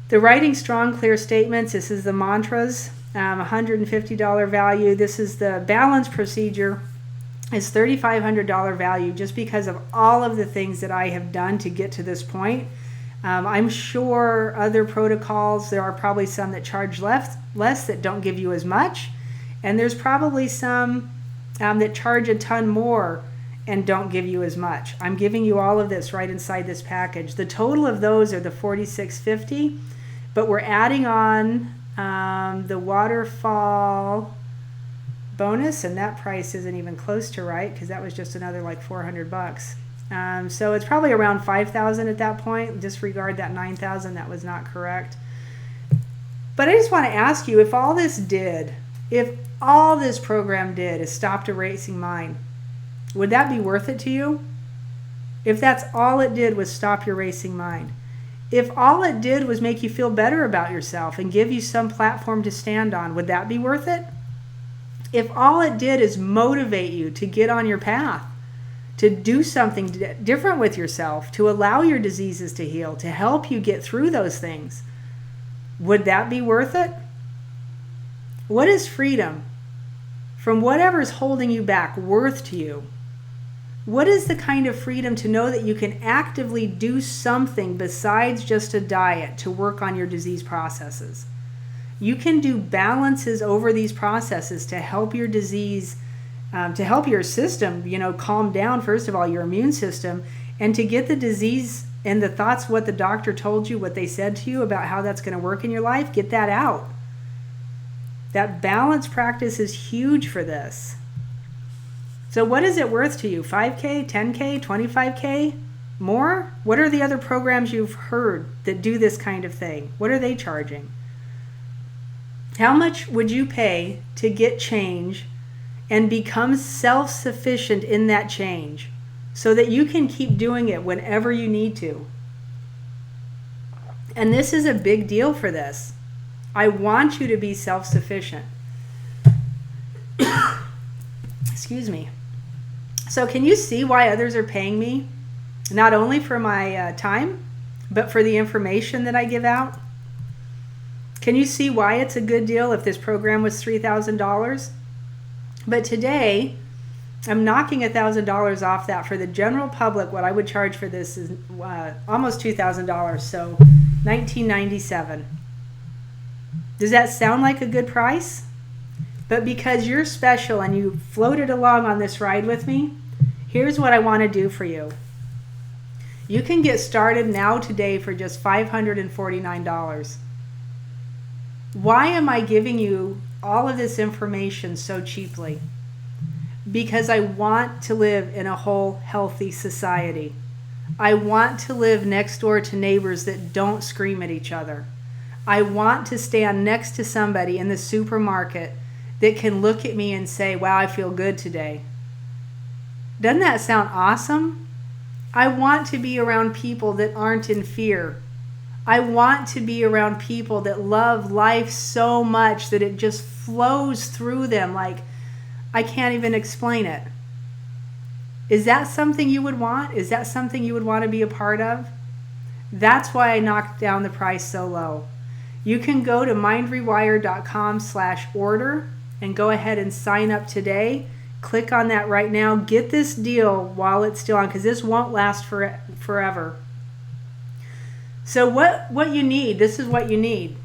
The writing strong, clear statements. This is the mantras. $150 value. This is the balance procedure. It's $3,500 value just because of all of the things that I have done to get to this point. I'm sure other protocols, there are probably some that charge less that don't give you as much. And there's probably some that charge a ton more and don't give you as much. I'm giving you all of this right inside this package. The total of those are the $46.50, but we're adding on the waterfall bonus, and that price isn't even close to right because that was just another like $400. So it's probably around $5,000 at that point. Disregard that $9,000, that was not correct. But I just want to ask you, if all this program did is stopped a racing mind, would that be worth it to you? If that's all it did was stop your racing mind. If all it did was make you feel better about yourself and give you some platform to stand on, would that be worth it? If all it did is motivate you to get on your path, to do something different with yourself, to allow your diseases to heal, to help you get through those things, would that be worth it? What is freedom from whatever's holding you back worth to you? What is the kind of freedom to know that you can actively do something besides just a diet to work on your disease processes? You can do balances over these processes to help your disease, to help your system, calm down, first of all, your immune system, and to get the disease and the thoughts, what the doctor told you, what they said to you about how that's going to work in your life, get that out. That balance practice is huge for this. So what is it worth to you? 5K, 10K, 25K, more? What are the other programs you've heard that do this kind of thing? What are they charging? How much would you pay to get change and become self-sufficient in that change so that you can keep doing it whenever you need to? And this is a big deal for this. I want you to be self-sufficient. Excuse me. So can you see why others are paying me? Not only for my time, but for the information that I give out? Can you see why it's a good deal if this program was $3,000? But today, I'm knocking $1,000 off that. For the general public, what I would charge for this is almost $2,000. So $19.97. Does that sound like a good price? But because you're special and you floated along on this ride with me, here's what I want to do for you. You can get started now today for just $549. Why am I giving you all of this information so cheaply? Because I want to live in a whole, healthy society. I want to live next door to neighbors that don't scream at each other. I want to stand next to somebody in the supermarket that can look at me and say, wow, I feel good today. Doesn't that sound awesome? I want to be around people that aren't in fear. I want to be around people that love life so much that it just flows through them like I can't even explain it. Is that something you would want? Is that something you would want to be a part of? That's why I knocked down the price so low. You can go to mindrewire.com/order and go ahead and sign up today. Click on that right now. Get this deal while it's still on, because this won't last forever. So what you need, this is what you need.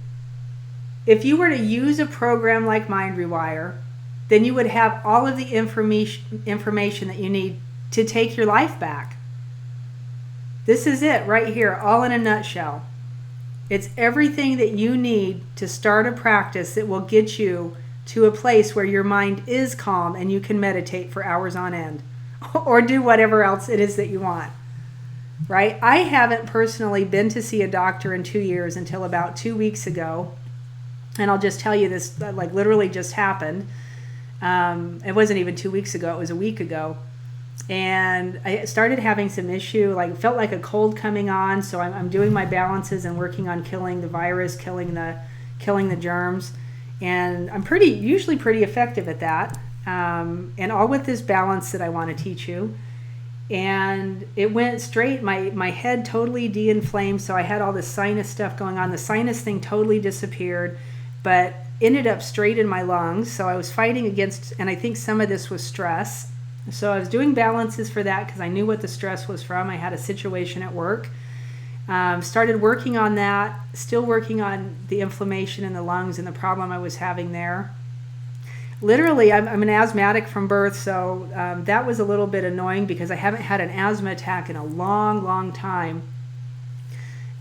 If you were to use a program like Mind Rewire, then you would have all of the information that you need to take your life back. This is it right here, all in a nutshell. It's everything that you need to start a practice that will get you to a place where your mind is calm and you can meditate for hours on end or do whatever else it is that you want. Right? I haven't personally been to see a doctor in 2 years until about 2 weeks ago. And I'll just tell you this, like literally just happened. It wasn't even 2 weeks ago, it was a week ago. And I started having some issue, like felt like a cold coming on. So I'm doing my balances and working on killing the virus, killing the germs. And I'm usually pretty effective at that. And all with this balance that I want to teach you. And it went straight, my head totally de-inflamed, so I had all this sinus stuff going on. The sinus thing totally disappeared, but ended up straight in my lungs. So I was fighting against, and I think some of this was stress. So I was doing balances for that because I knew what the stress was from. I had a situation at work. Started working on that, still working on the inflammation in the lungs and the problem I was having there. Literally, I'm an asthmatic from birth, so that was a little bit annoying because I haven't had an asthma attack in a long, long time.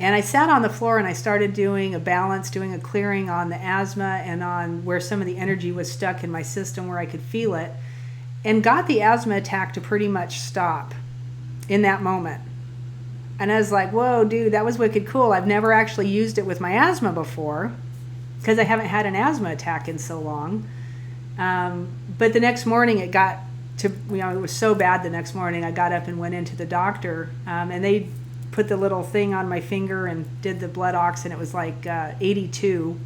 And I sat on the floor and I started doing a balance, doing a clearing on the asthma and on where some of the energy was stuck in my system where I could feel it, and got the asthma attack to pretty much stop in that moment. And I was like, whoa, dude, that was wicked cool. I've never actually used it with my asthma before because I haven't had an asthma attack in so long. But the next morning it got to, it was so bad the next morning I got up and went into the doctor, and they put the little thing on my finger and did the blood ox, and it was like 82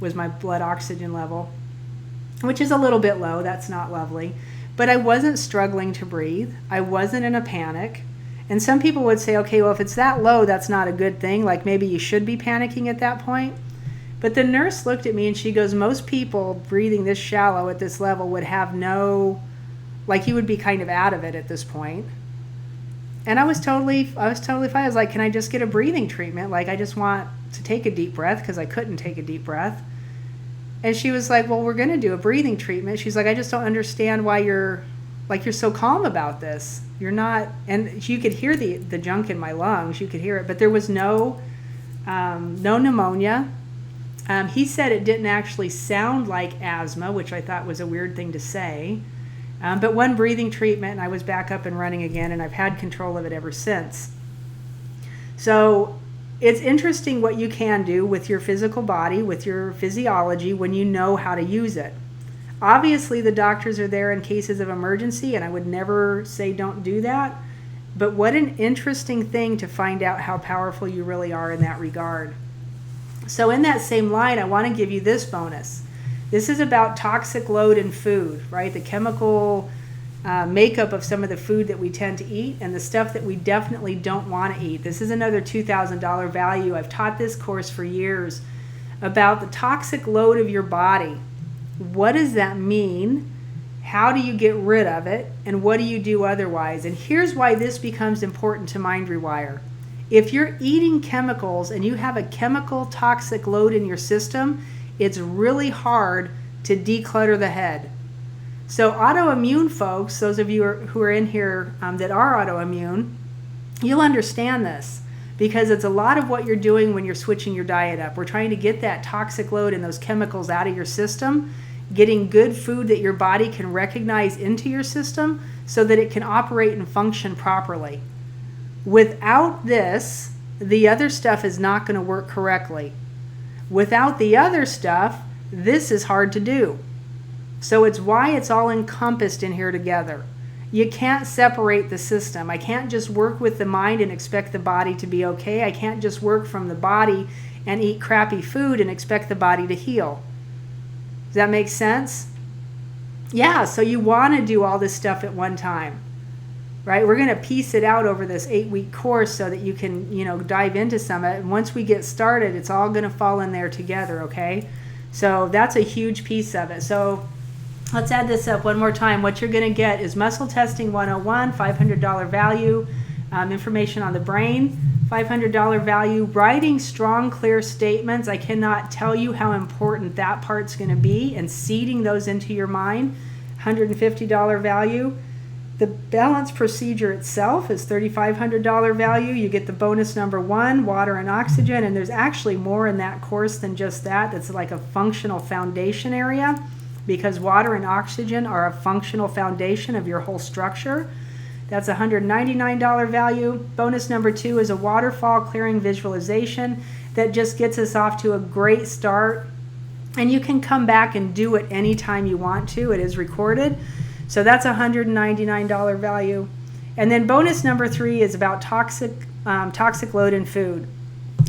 was my blood oxygen level, which is a little bit low. That's not lovely. But I wasn't struggling to breathe. I wasn't in a panic. And some people would say, okay, well, if it's that low, that's not a good thing. Like maybe you should be panicking at that point. But the nurse looked at me and she goes, most people breathing this shallow at this level would have no, like you would be kind of out of it at this point. And I was totally fine. I was like, can I just get a breathing treatment? Like I just want to take a deep breath because I couldn't take a deep breath. And she was like, well, we're going to do a breathing treatment. She's like, I just don't understand why you're so calm about this. You're not, and you could hear the junk in my lungs. You could hear it, but there was no pneumonia. He said it didn't actually sound like asthma, which I thought was a weird thing to say. But one breathing treatment, and I was back up and running again, and I've had control of it ever since. So it's interesting what you can do with your physical body, with your physiology, when you know how to use it. Obviously, the doctors are there in cases of emergency, and I would never say don't do that. But what an interesting thing to find out how powerful you really are in that regard. So in that same line, I want to give you this bonus. This is about toxic load in food, right? The chemical makeup of some of the food that we tend to eat and the stuff that we definitely don't want to eat. This is another $2,000 value. I've taught this course for years about the toxic load of your body. What does that mean? How do you get rid of it? And what do you do otherwise? And here's why this becomes important to Mind Rewire. If you're eating chemicals and you have a chemical toxic load in your system, it's really hard to declutter the head. So autoimmune folks, those of you who are in here that are autoimmune, you'll understand this because it's a lot of what you're doing when you're switching your diet up. We're trying to get that toxic load and those chemicals out of your system, getting good food that your body can recognize into your system so that it can operate and function properly. Without this, the other stuff is not going to work correctly. Without the other stuff, this is hard to do. So it's why it's all encompassed in here together. You can't separate the system. I can't just work with the mind and expect the body to be okay. I can't just work from the body and eat crappy food and expect the body to heal. Does that make sense? Yeah, so you want to do all this stuff at one time, right? We're going to piece it out over this 8-week course so that you can, dive into some of it. And once we get started, it's all going to fall in there together, okay? So that's a huge piece of it. So let's add this up one more time. What you're going to get is Muscle Testing 101, $500 value, information on the brain, $500 value, writing strong, clear statements. I cannot tell you how important that part's going to be, and seeding those into your mind, $150 value. The balance procedure itself is $3,500 value. You get the bonus number 1, water and oxygen, and there's actually more in that course than just that. That's like a functional foundation area, because water and oxygen are a functional foundation of your whole structure. That's $199 value. Bonus number 2 is a waterfall clearing visualization that just gets us off to a great start. And you can come back and do it anytime you want to. It is recorded. So that's $199 value. And then bonus number 3 is about toxic load in food.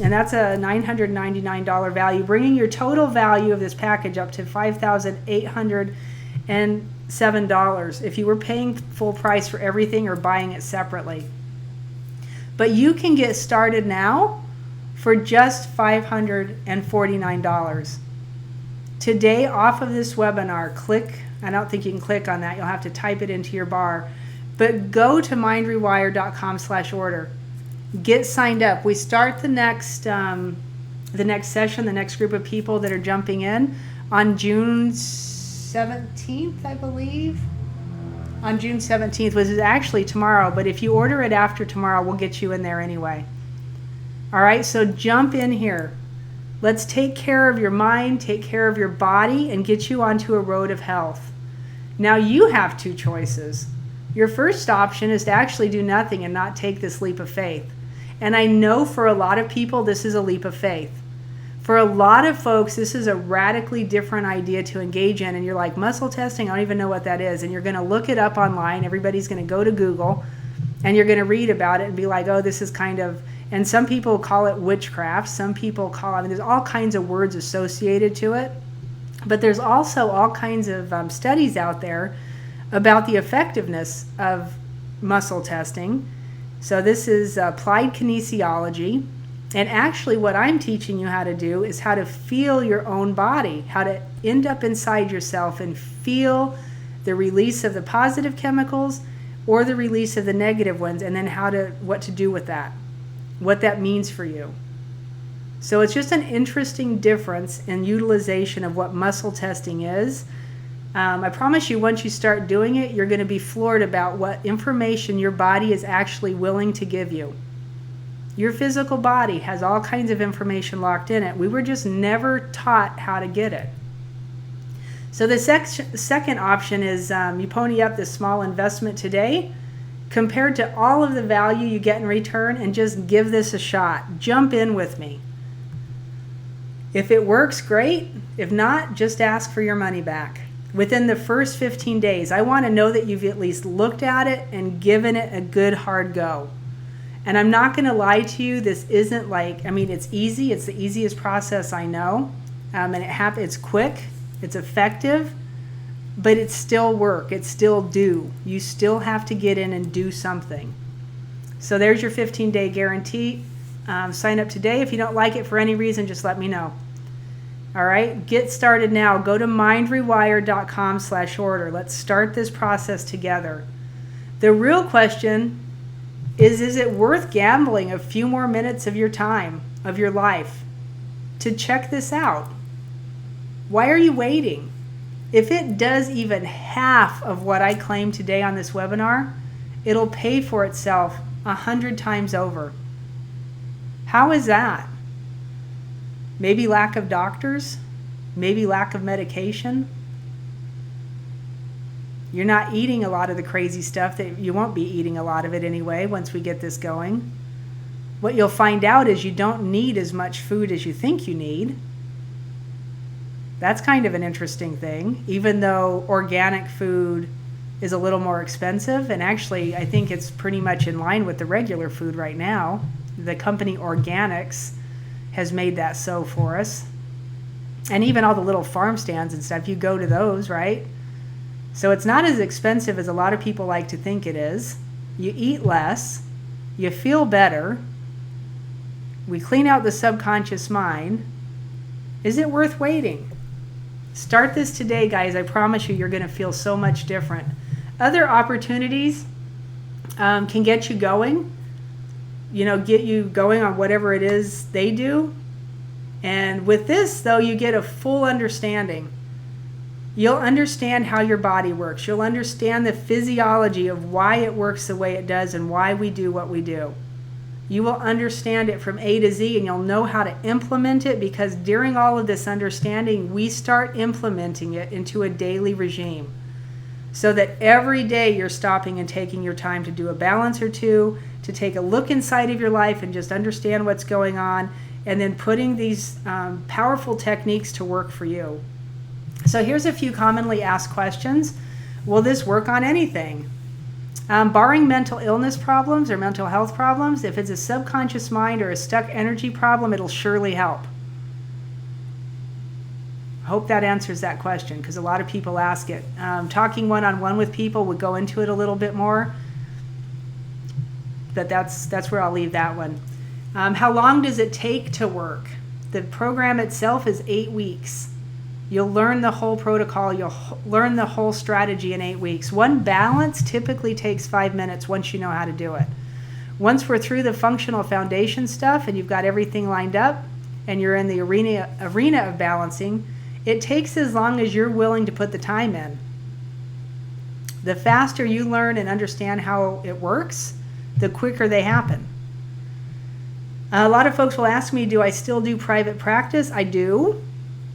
And that's a $999 value, bringing your total value of this package up to $5,807 if you were paying full price for everything or buying it separately. But you can get started now for just $549. Today, off of this webinar, click, I don't think you can click on that, you'll have to type it into your bar, but go to mindrewire.com/order. Get signed up. We start the next session, the next group of people that are jumping in on June 17th, I believe. On June 17th, which is actually tomorrow, but if you order it after tomorrow, we'll get you in there anyway. All right, so jump in here. Let's take care of your mind, take care of your body, and get you onto a road of health. Now you have 2 choices. Your first option is to actually do nothing and not take this leap of faith. And I know for a lot of people, this is a leap of faith. For a lot of folks, this is a radically different idea to engage in. And you're like, muscle testing? I don't even know what that is. And you're going to look it up online. Everybody's going to go to Google and you're going to read about it and be like, oh, this is kind of, and some people call it witchcraft. Some people there's all kinds of words associated to it. But there's also all kinds of studies out there about the effectiveness of muscle testing. So this is applied kinesiology. And actually what I'm teaching you how to do is how to feel your own body, how to end up inside yourself and feel the release of the positive chemicals or the release of the negative ones, and then what to do with that, what that means for you. So it's just an interesting difference in utilization of what muscle testing is. I promise you, once you start doing it, you're going to be floored about what information your body is actually willing to give you. Your physical body has all kinds of information locked in it. We were just never taught how to get it. So the second option is you pony up this small investment today compared to all of the value you get in return, and just give this a shot. Jump in with me. If it works, great. If not, just ask for your money back. Within the first 15 days, I want to know that you've at least looked at it and given it a good hard go. And I'm not going to lie to you, this isn't it's easy. It's the easiest process I know. And it's quick, it's effective, but it's still work. It's still due. You still have to get in and do something. So there's your 15-day guarantee. Sign up today. If you don't like it for any reason, just let me know. All right, get started now. Go to mindrewire.com/order. Let's start this process together. The real question is it worth gambling a few more minutes of your time, of your life, to check this out? Why are you waiting? If it does even half of what I claim today on this webinar, it'll pay for itself 100 times over. How is that? Maybe lack of doctors? Maybe lack of medication? You're not eating a lot of the crazy stuff that you won't be eating a lot of it anyway once we get this going. What you'll find out is you don't need as much food as you think you need. That's kind of an interesting thing, even though organic food is a little more expensive. And actually, I think it's pretty much in line with the regular food right now. The company Organics has made that so for us. And even all the little farm stands and stuff, you go to those, right? So it's not as expensive as a lot of people like to think it is. You eat less, you feel better, we clean out the subconscious mind. Is it worth waiting? Start this today, guys. I promise you, you're going to feel so much different. Other opportunities can get you going, get you going on whatever it is they do. And with this, though, you get a full understanding. You'll understand how your body works. You'll understand the physiology of why it works the way it does and why we do what we do. You will understand it from A to Z, and you'll know how to implement it, because during all of this understanding, we start implementing it into a daily regime. So that every day you're stopping and taking your time to do a balance or two, to take a look inside of your life and just understand what's going on, and then putting these powerful techniques to work for you. So here's a few commonly asked questions. Will this work on anything? Barring mental illness problems or mental health problems, if it's a subconscious mind or a stuck energy problem, it'll surely help. I hope that answers that question, because a lot of people ask it. Talking one-on-one with people would go into it a little bit more, but that's where I'll leave that one. How long does it take to work? The program itself is 8 weeks. You'll learn the whole protocol. You'll learn the whole strategy in 8 weeks. One balance typically takes 5 minutes once you know how to do it. Once we're through the functional foundation stuff and you've got everything lined up and you're in the arena of balancing, it takes as long as you're willing to put the time in. The faster you learn and understand how it works, the quicker they happen. A lot of folks will ask me, do I still do private practice? I do.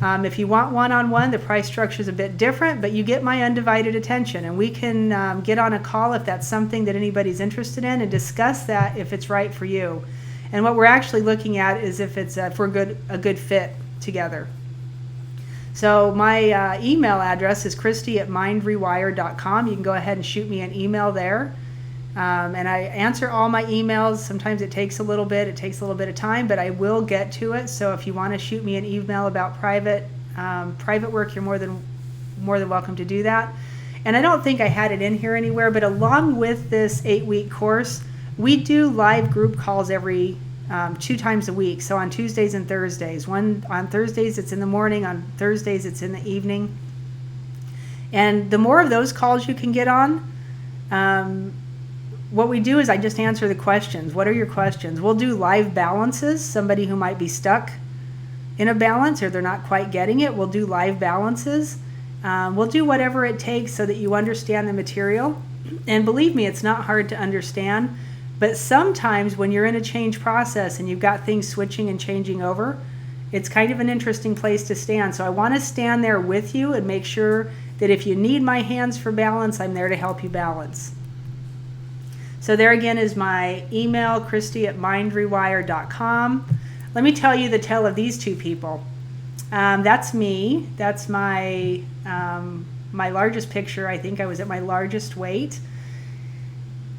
If you want one-on-one, the price structure is a bit different, but you get my undivided attention, and we can get on a call if that's something that anybody's interested in and discuss that if it's right for you. And what we're actually looking at is if it's for a good fit together. So my email address is christy@mindrewire.com. You can go ahead and shoot me an email there. And I answer all my emails. Sometimes it takes a little bit. It takes a little bit of time, but I will get to it. So if you want to shoot me an email about private work, you're more than welcome to do that. And I don't think I had it in here anywhere, but along with this 8-week course, we do live group calls every 2 times a week. So on Tuesdays and Thursdays. On Thursdays it's in the morning. On Thursdays it's in the evening. And the more of those calls you can get on, what we do is I just answer the questions. What are your questions? We'll do live balances. Somebody who might be stuck in a balance or they're not quite getting it, we'll do live balances. We'll do whatever it takes so that you understand the material. And believe me, it's not hard to understand. But sometimes when you're in a change process and you've got things switching and changing over, it's kind of an interesting place to stand. So I want to stand there with you and make sure that if you need my hands for balance, I'm there to help you balance. So there again is my email, christy@mindrewire.com. Let me tell you the tale of these two people. That's me. That's my largest picture. I think I was at my largest weight.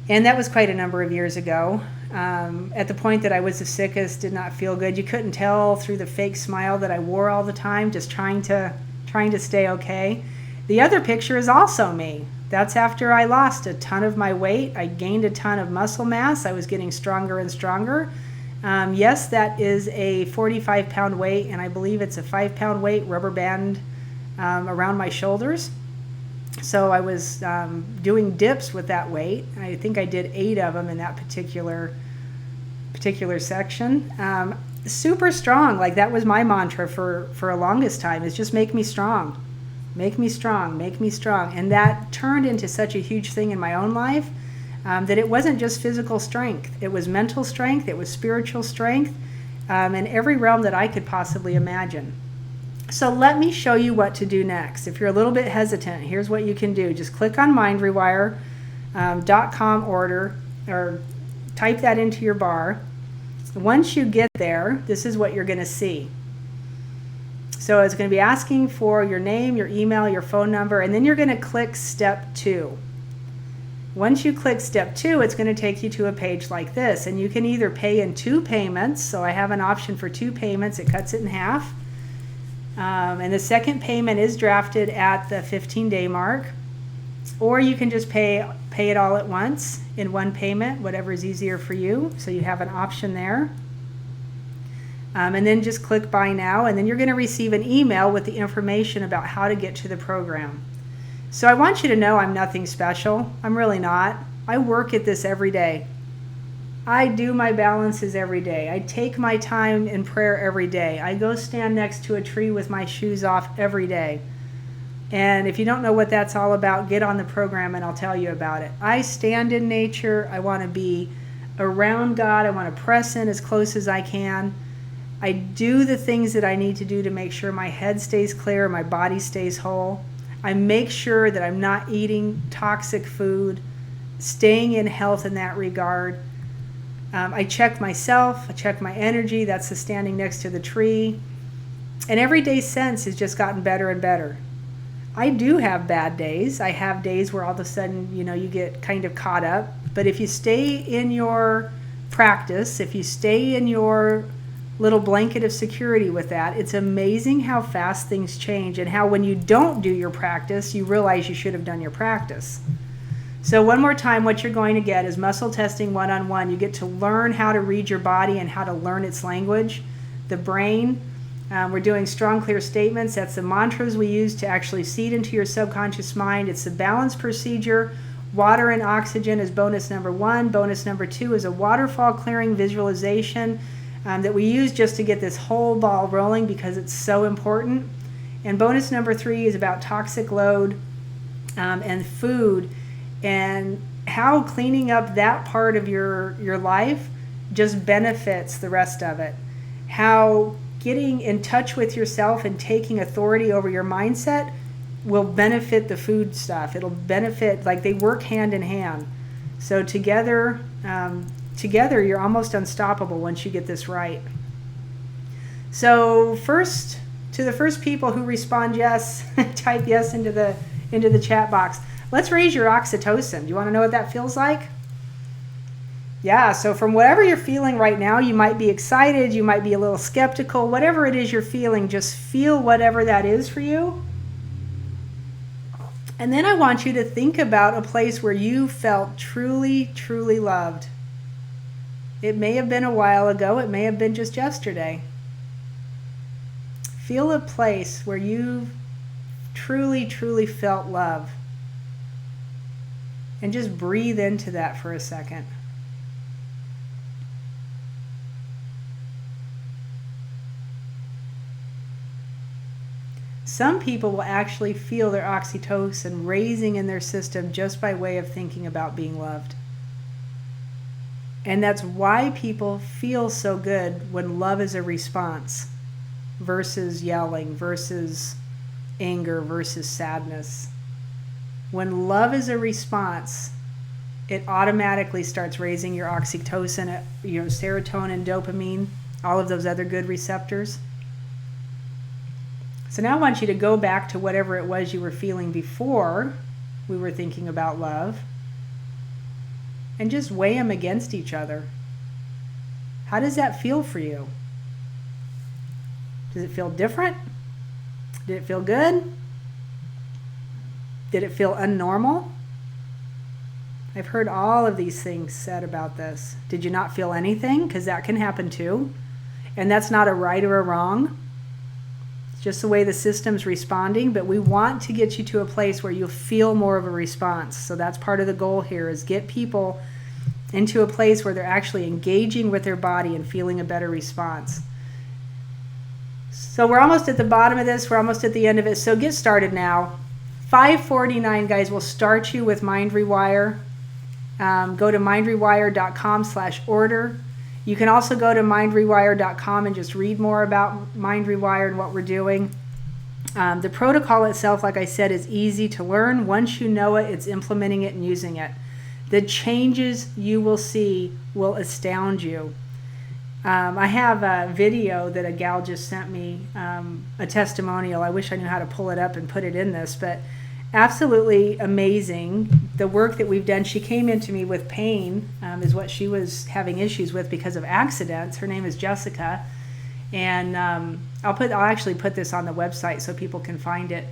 And that was quite a number of years ago. At the point that I was the sickest, did not feel good. You couldn't tell through the fake smile that I wore all the time, just trying to stay okay. The other picture is also me. That's after I lost a ton of my weight. I gained a ton of muscle mass. I was getting stronger and stronger. Yes, that is a 45-pound weight, and I believe it's a 5-pound weight rubber band around my shoulders. So I was doing dips with that weight. I think I did 8 of them in that particular section. Super strong. Like, that was my mantra for a longest time, is just make me strong. Make me strong, make me strong. And that turned into such a huge thing in my own life that it wasn't just physical strength. It was mental strength, it was spiritual strength, in every realm that I could possibly imagine. So let me show you what to do next. If you're a little bit hesitant, here's what you can do. Just click on mindrewire.com order, or type that into your bar. Once you get there, this is what you're going to see. So it's going to be asking for your name, your email, your phone number, and then you're going to click step 2. Once you click step 2, it's going to take you to a page like this, and you can either pay in 2 payments. So I have an option for 2 payments. It cuts it in half. And the second payment is drafted at the 15-day mark. Or you can just pay it all at once in one payment, whatever is easier for you. So you have an option there. And then just click buy now, and then you're going to receive an email with the information about how to get to the program. So I want you to know I'm nothing special. I'm really not. I work at this every day. I do my balances every day. I take my time in prayer every day. I go stand next to a tree with my shoes off every day. And if you don't know what that's all about, get on the program and I'll tell you about it. I stand in nature. I want to be around God. I want to press in as close as I can. I do the things that I need to do to make sure my head stays clear, my body stays whole. I make sure that I'm not eating toxic food, staying in health in that regard. I check myself, I check my energy. That's the standing next to the tree. And every day since has just gotten better and better. I do have bad days. I have days where all of a sudden, you get kind of caught up. But if you stay in your practice, if you stay in your little blanket of security with that, it's amazing how fast things change, and how when you don't do your practice, you realize you should have done your practice. So one more time, what you're going to get is muscle testing one-on-one. You get to learn how to read your body and how to learn its language, the brain. We're doing strong, clear statements. That's the mantras we use to actually seed into your subconscious mind. It's the balance procedure. Water and oxygen is bonus number 1. Bonus number 2 is a waterfall clearing visualization that we use just to get this whole ball rolling, because it's so important. And bonus number 3 is about toxic load and food, and how cleaning up that part of your life just benefits the rest of it. How getting in touch with yourself and taking authority over your mindset will benefit the food stuff. It'll benefit, like, they work hand in hand. So together you're almost unstoppable once you get this right. So first, to the first people who respond yes, type yes into the chat box. Let's raise your oxytocin. Do you want to know what that feels like? Yeah, so from whatever you're feeling right now, you might be excited, you might be a little skeptical, whatever it is you're feeling, just feel whatever that is for you. And then I want you to think about a place where you felt truly, truly loved. It may have been a while ago, it may have been just yesterday. Feel a place where you truly, truly felt love. And just breathe into that for a second. Some people will actually feel their oxytocin raising in their system just by way of thinking about being loved. And that's why people feel so good when love is a response versus yelling, versus anger, versus sadness. When love is a response, it automatically starts raising your oxytocin, serotonin, dopamine, all of those other good receptors. So now I want you to go back to whatever it was you were feeling before we were thinking about love, and just weigh them against each other. How does that feel for you? Does it feel different? Did it feel good? Did it feel unnormal? I've heard all of these things said about this. Did you not feel anything? Because that can happen too. And that's not a right or a wrong. It's just the way the system's responding, but we want to get you to a place where you'll feel more of a response. So that's part of the goal here, is get people into a place where they're actually engaging with their body and feeling a better response. So we're almost at the bottom of this. We're almost at the end of it. So get started now. $549, guys, will start you with Mind Rewire. Go to mindrewire.com/order. You can also go to mindrewire.com and just read more about Mind Rewire and what we're doing. The protocol itself, like I said, is easy to learn. Once you know it, it's implementing it and using it. The changes you will see will astound you. I have a video that a gal just sent me, a testimonial. I wish I knew how to pull it up and put it in this, but absolutely amazing. The work that we've done. She came into me with pain, is what she was having issues with because of accidents. Her name is Jessica, and I'll actually put this on the website so people can find it.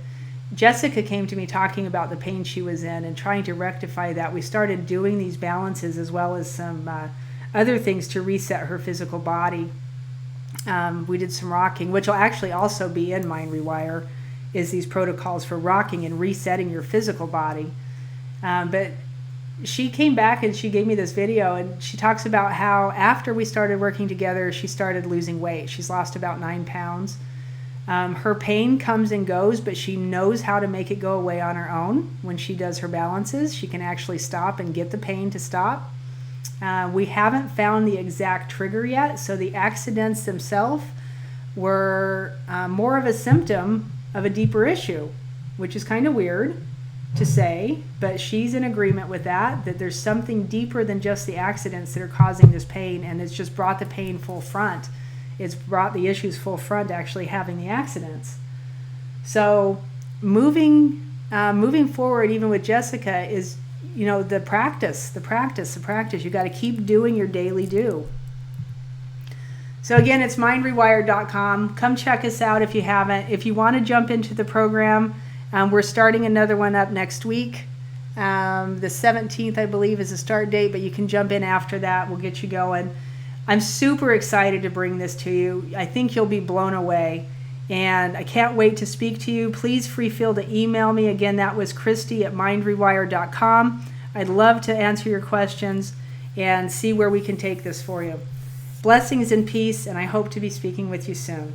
Jessica came to me talking about the pain she was in and trying to rectify that. We started doing these balances as well as some other things to reset her physical body. We did some rocking, which will actually also be in Mind Rewire, is these protocols for rocking and resetting your physical body. But she came back and she gave me this video, and she talks about how after we started working together, she started losing weight. She's lost about 9 pounds. Her pain comes and goes, but she knows how to make it go away on her own. When she does her balances, she can actually stop and get the pain to stop. We haven't found the exact trigger yet, so the accidents themselves were more of a symptom of a deeper issue, which is kind of weird to say, but she's in agreement with that there's something deeper than just the accidents that are causing this pain, and it's just brought the pain full front. It's brought the issues full front, actually having the accidents. So moving forward, even with Jessica, is, you know, the practice. You got to keep doing your daily do. So again, it's mindrewire.com. Come check us out if you haven't. If you want to jump into the program, we're starting another one up next week. The 17th, I believe, is the start date, but you can jump in after that. We'll get you going. I'm super excited to bring this to you. I think you'll be blown away, and I can't wait to speak to you. Please feel to email me. Again, that was Christy at mindrewire.com. I'd love to answer your questions and see where we can take this for you. Blessings and peace, and I hope to be speaking with you soon.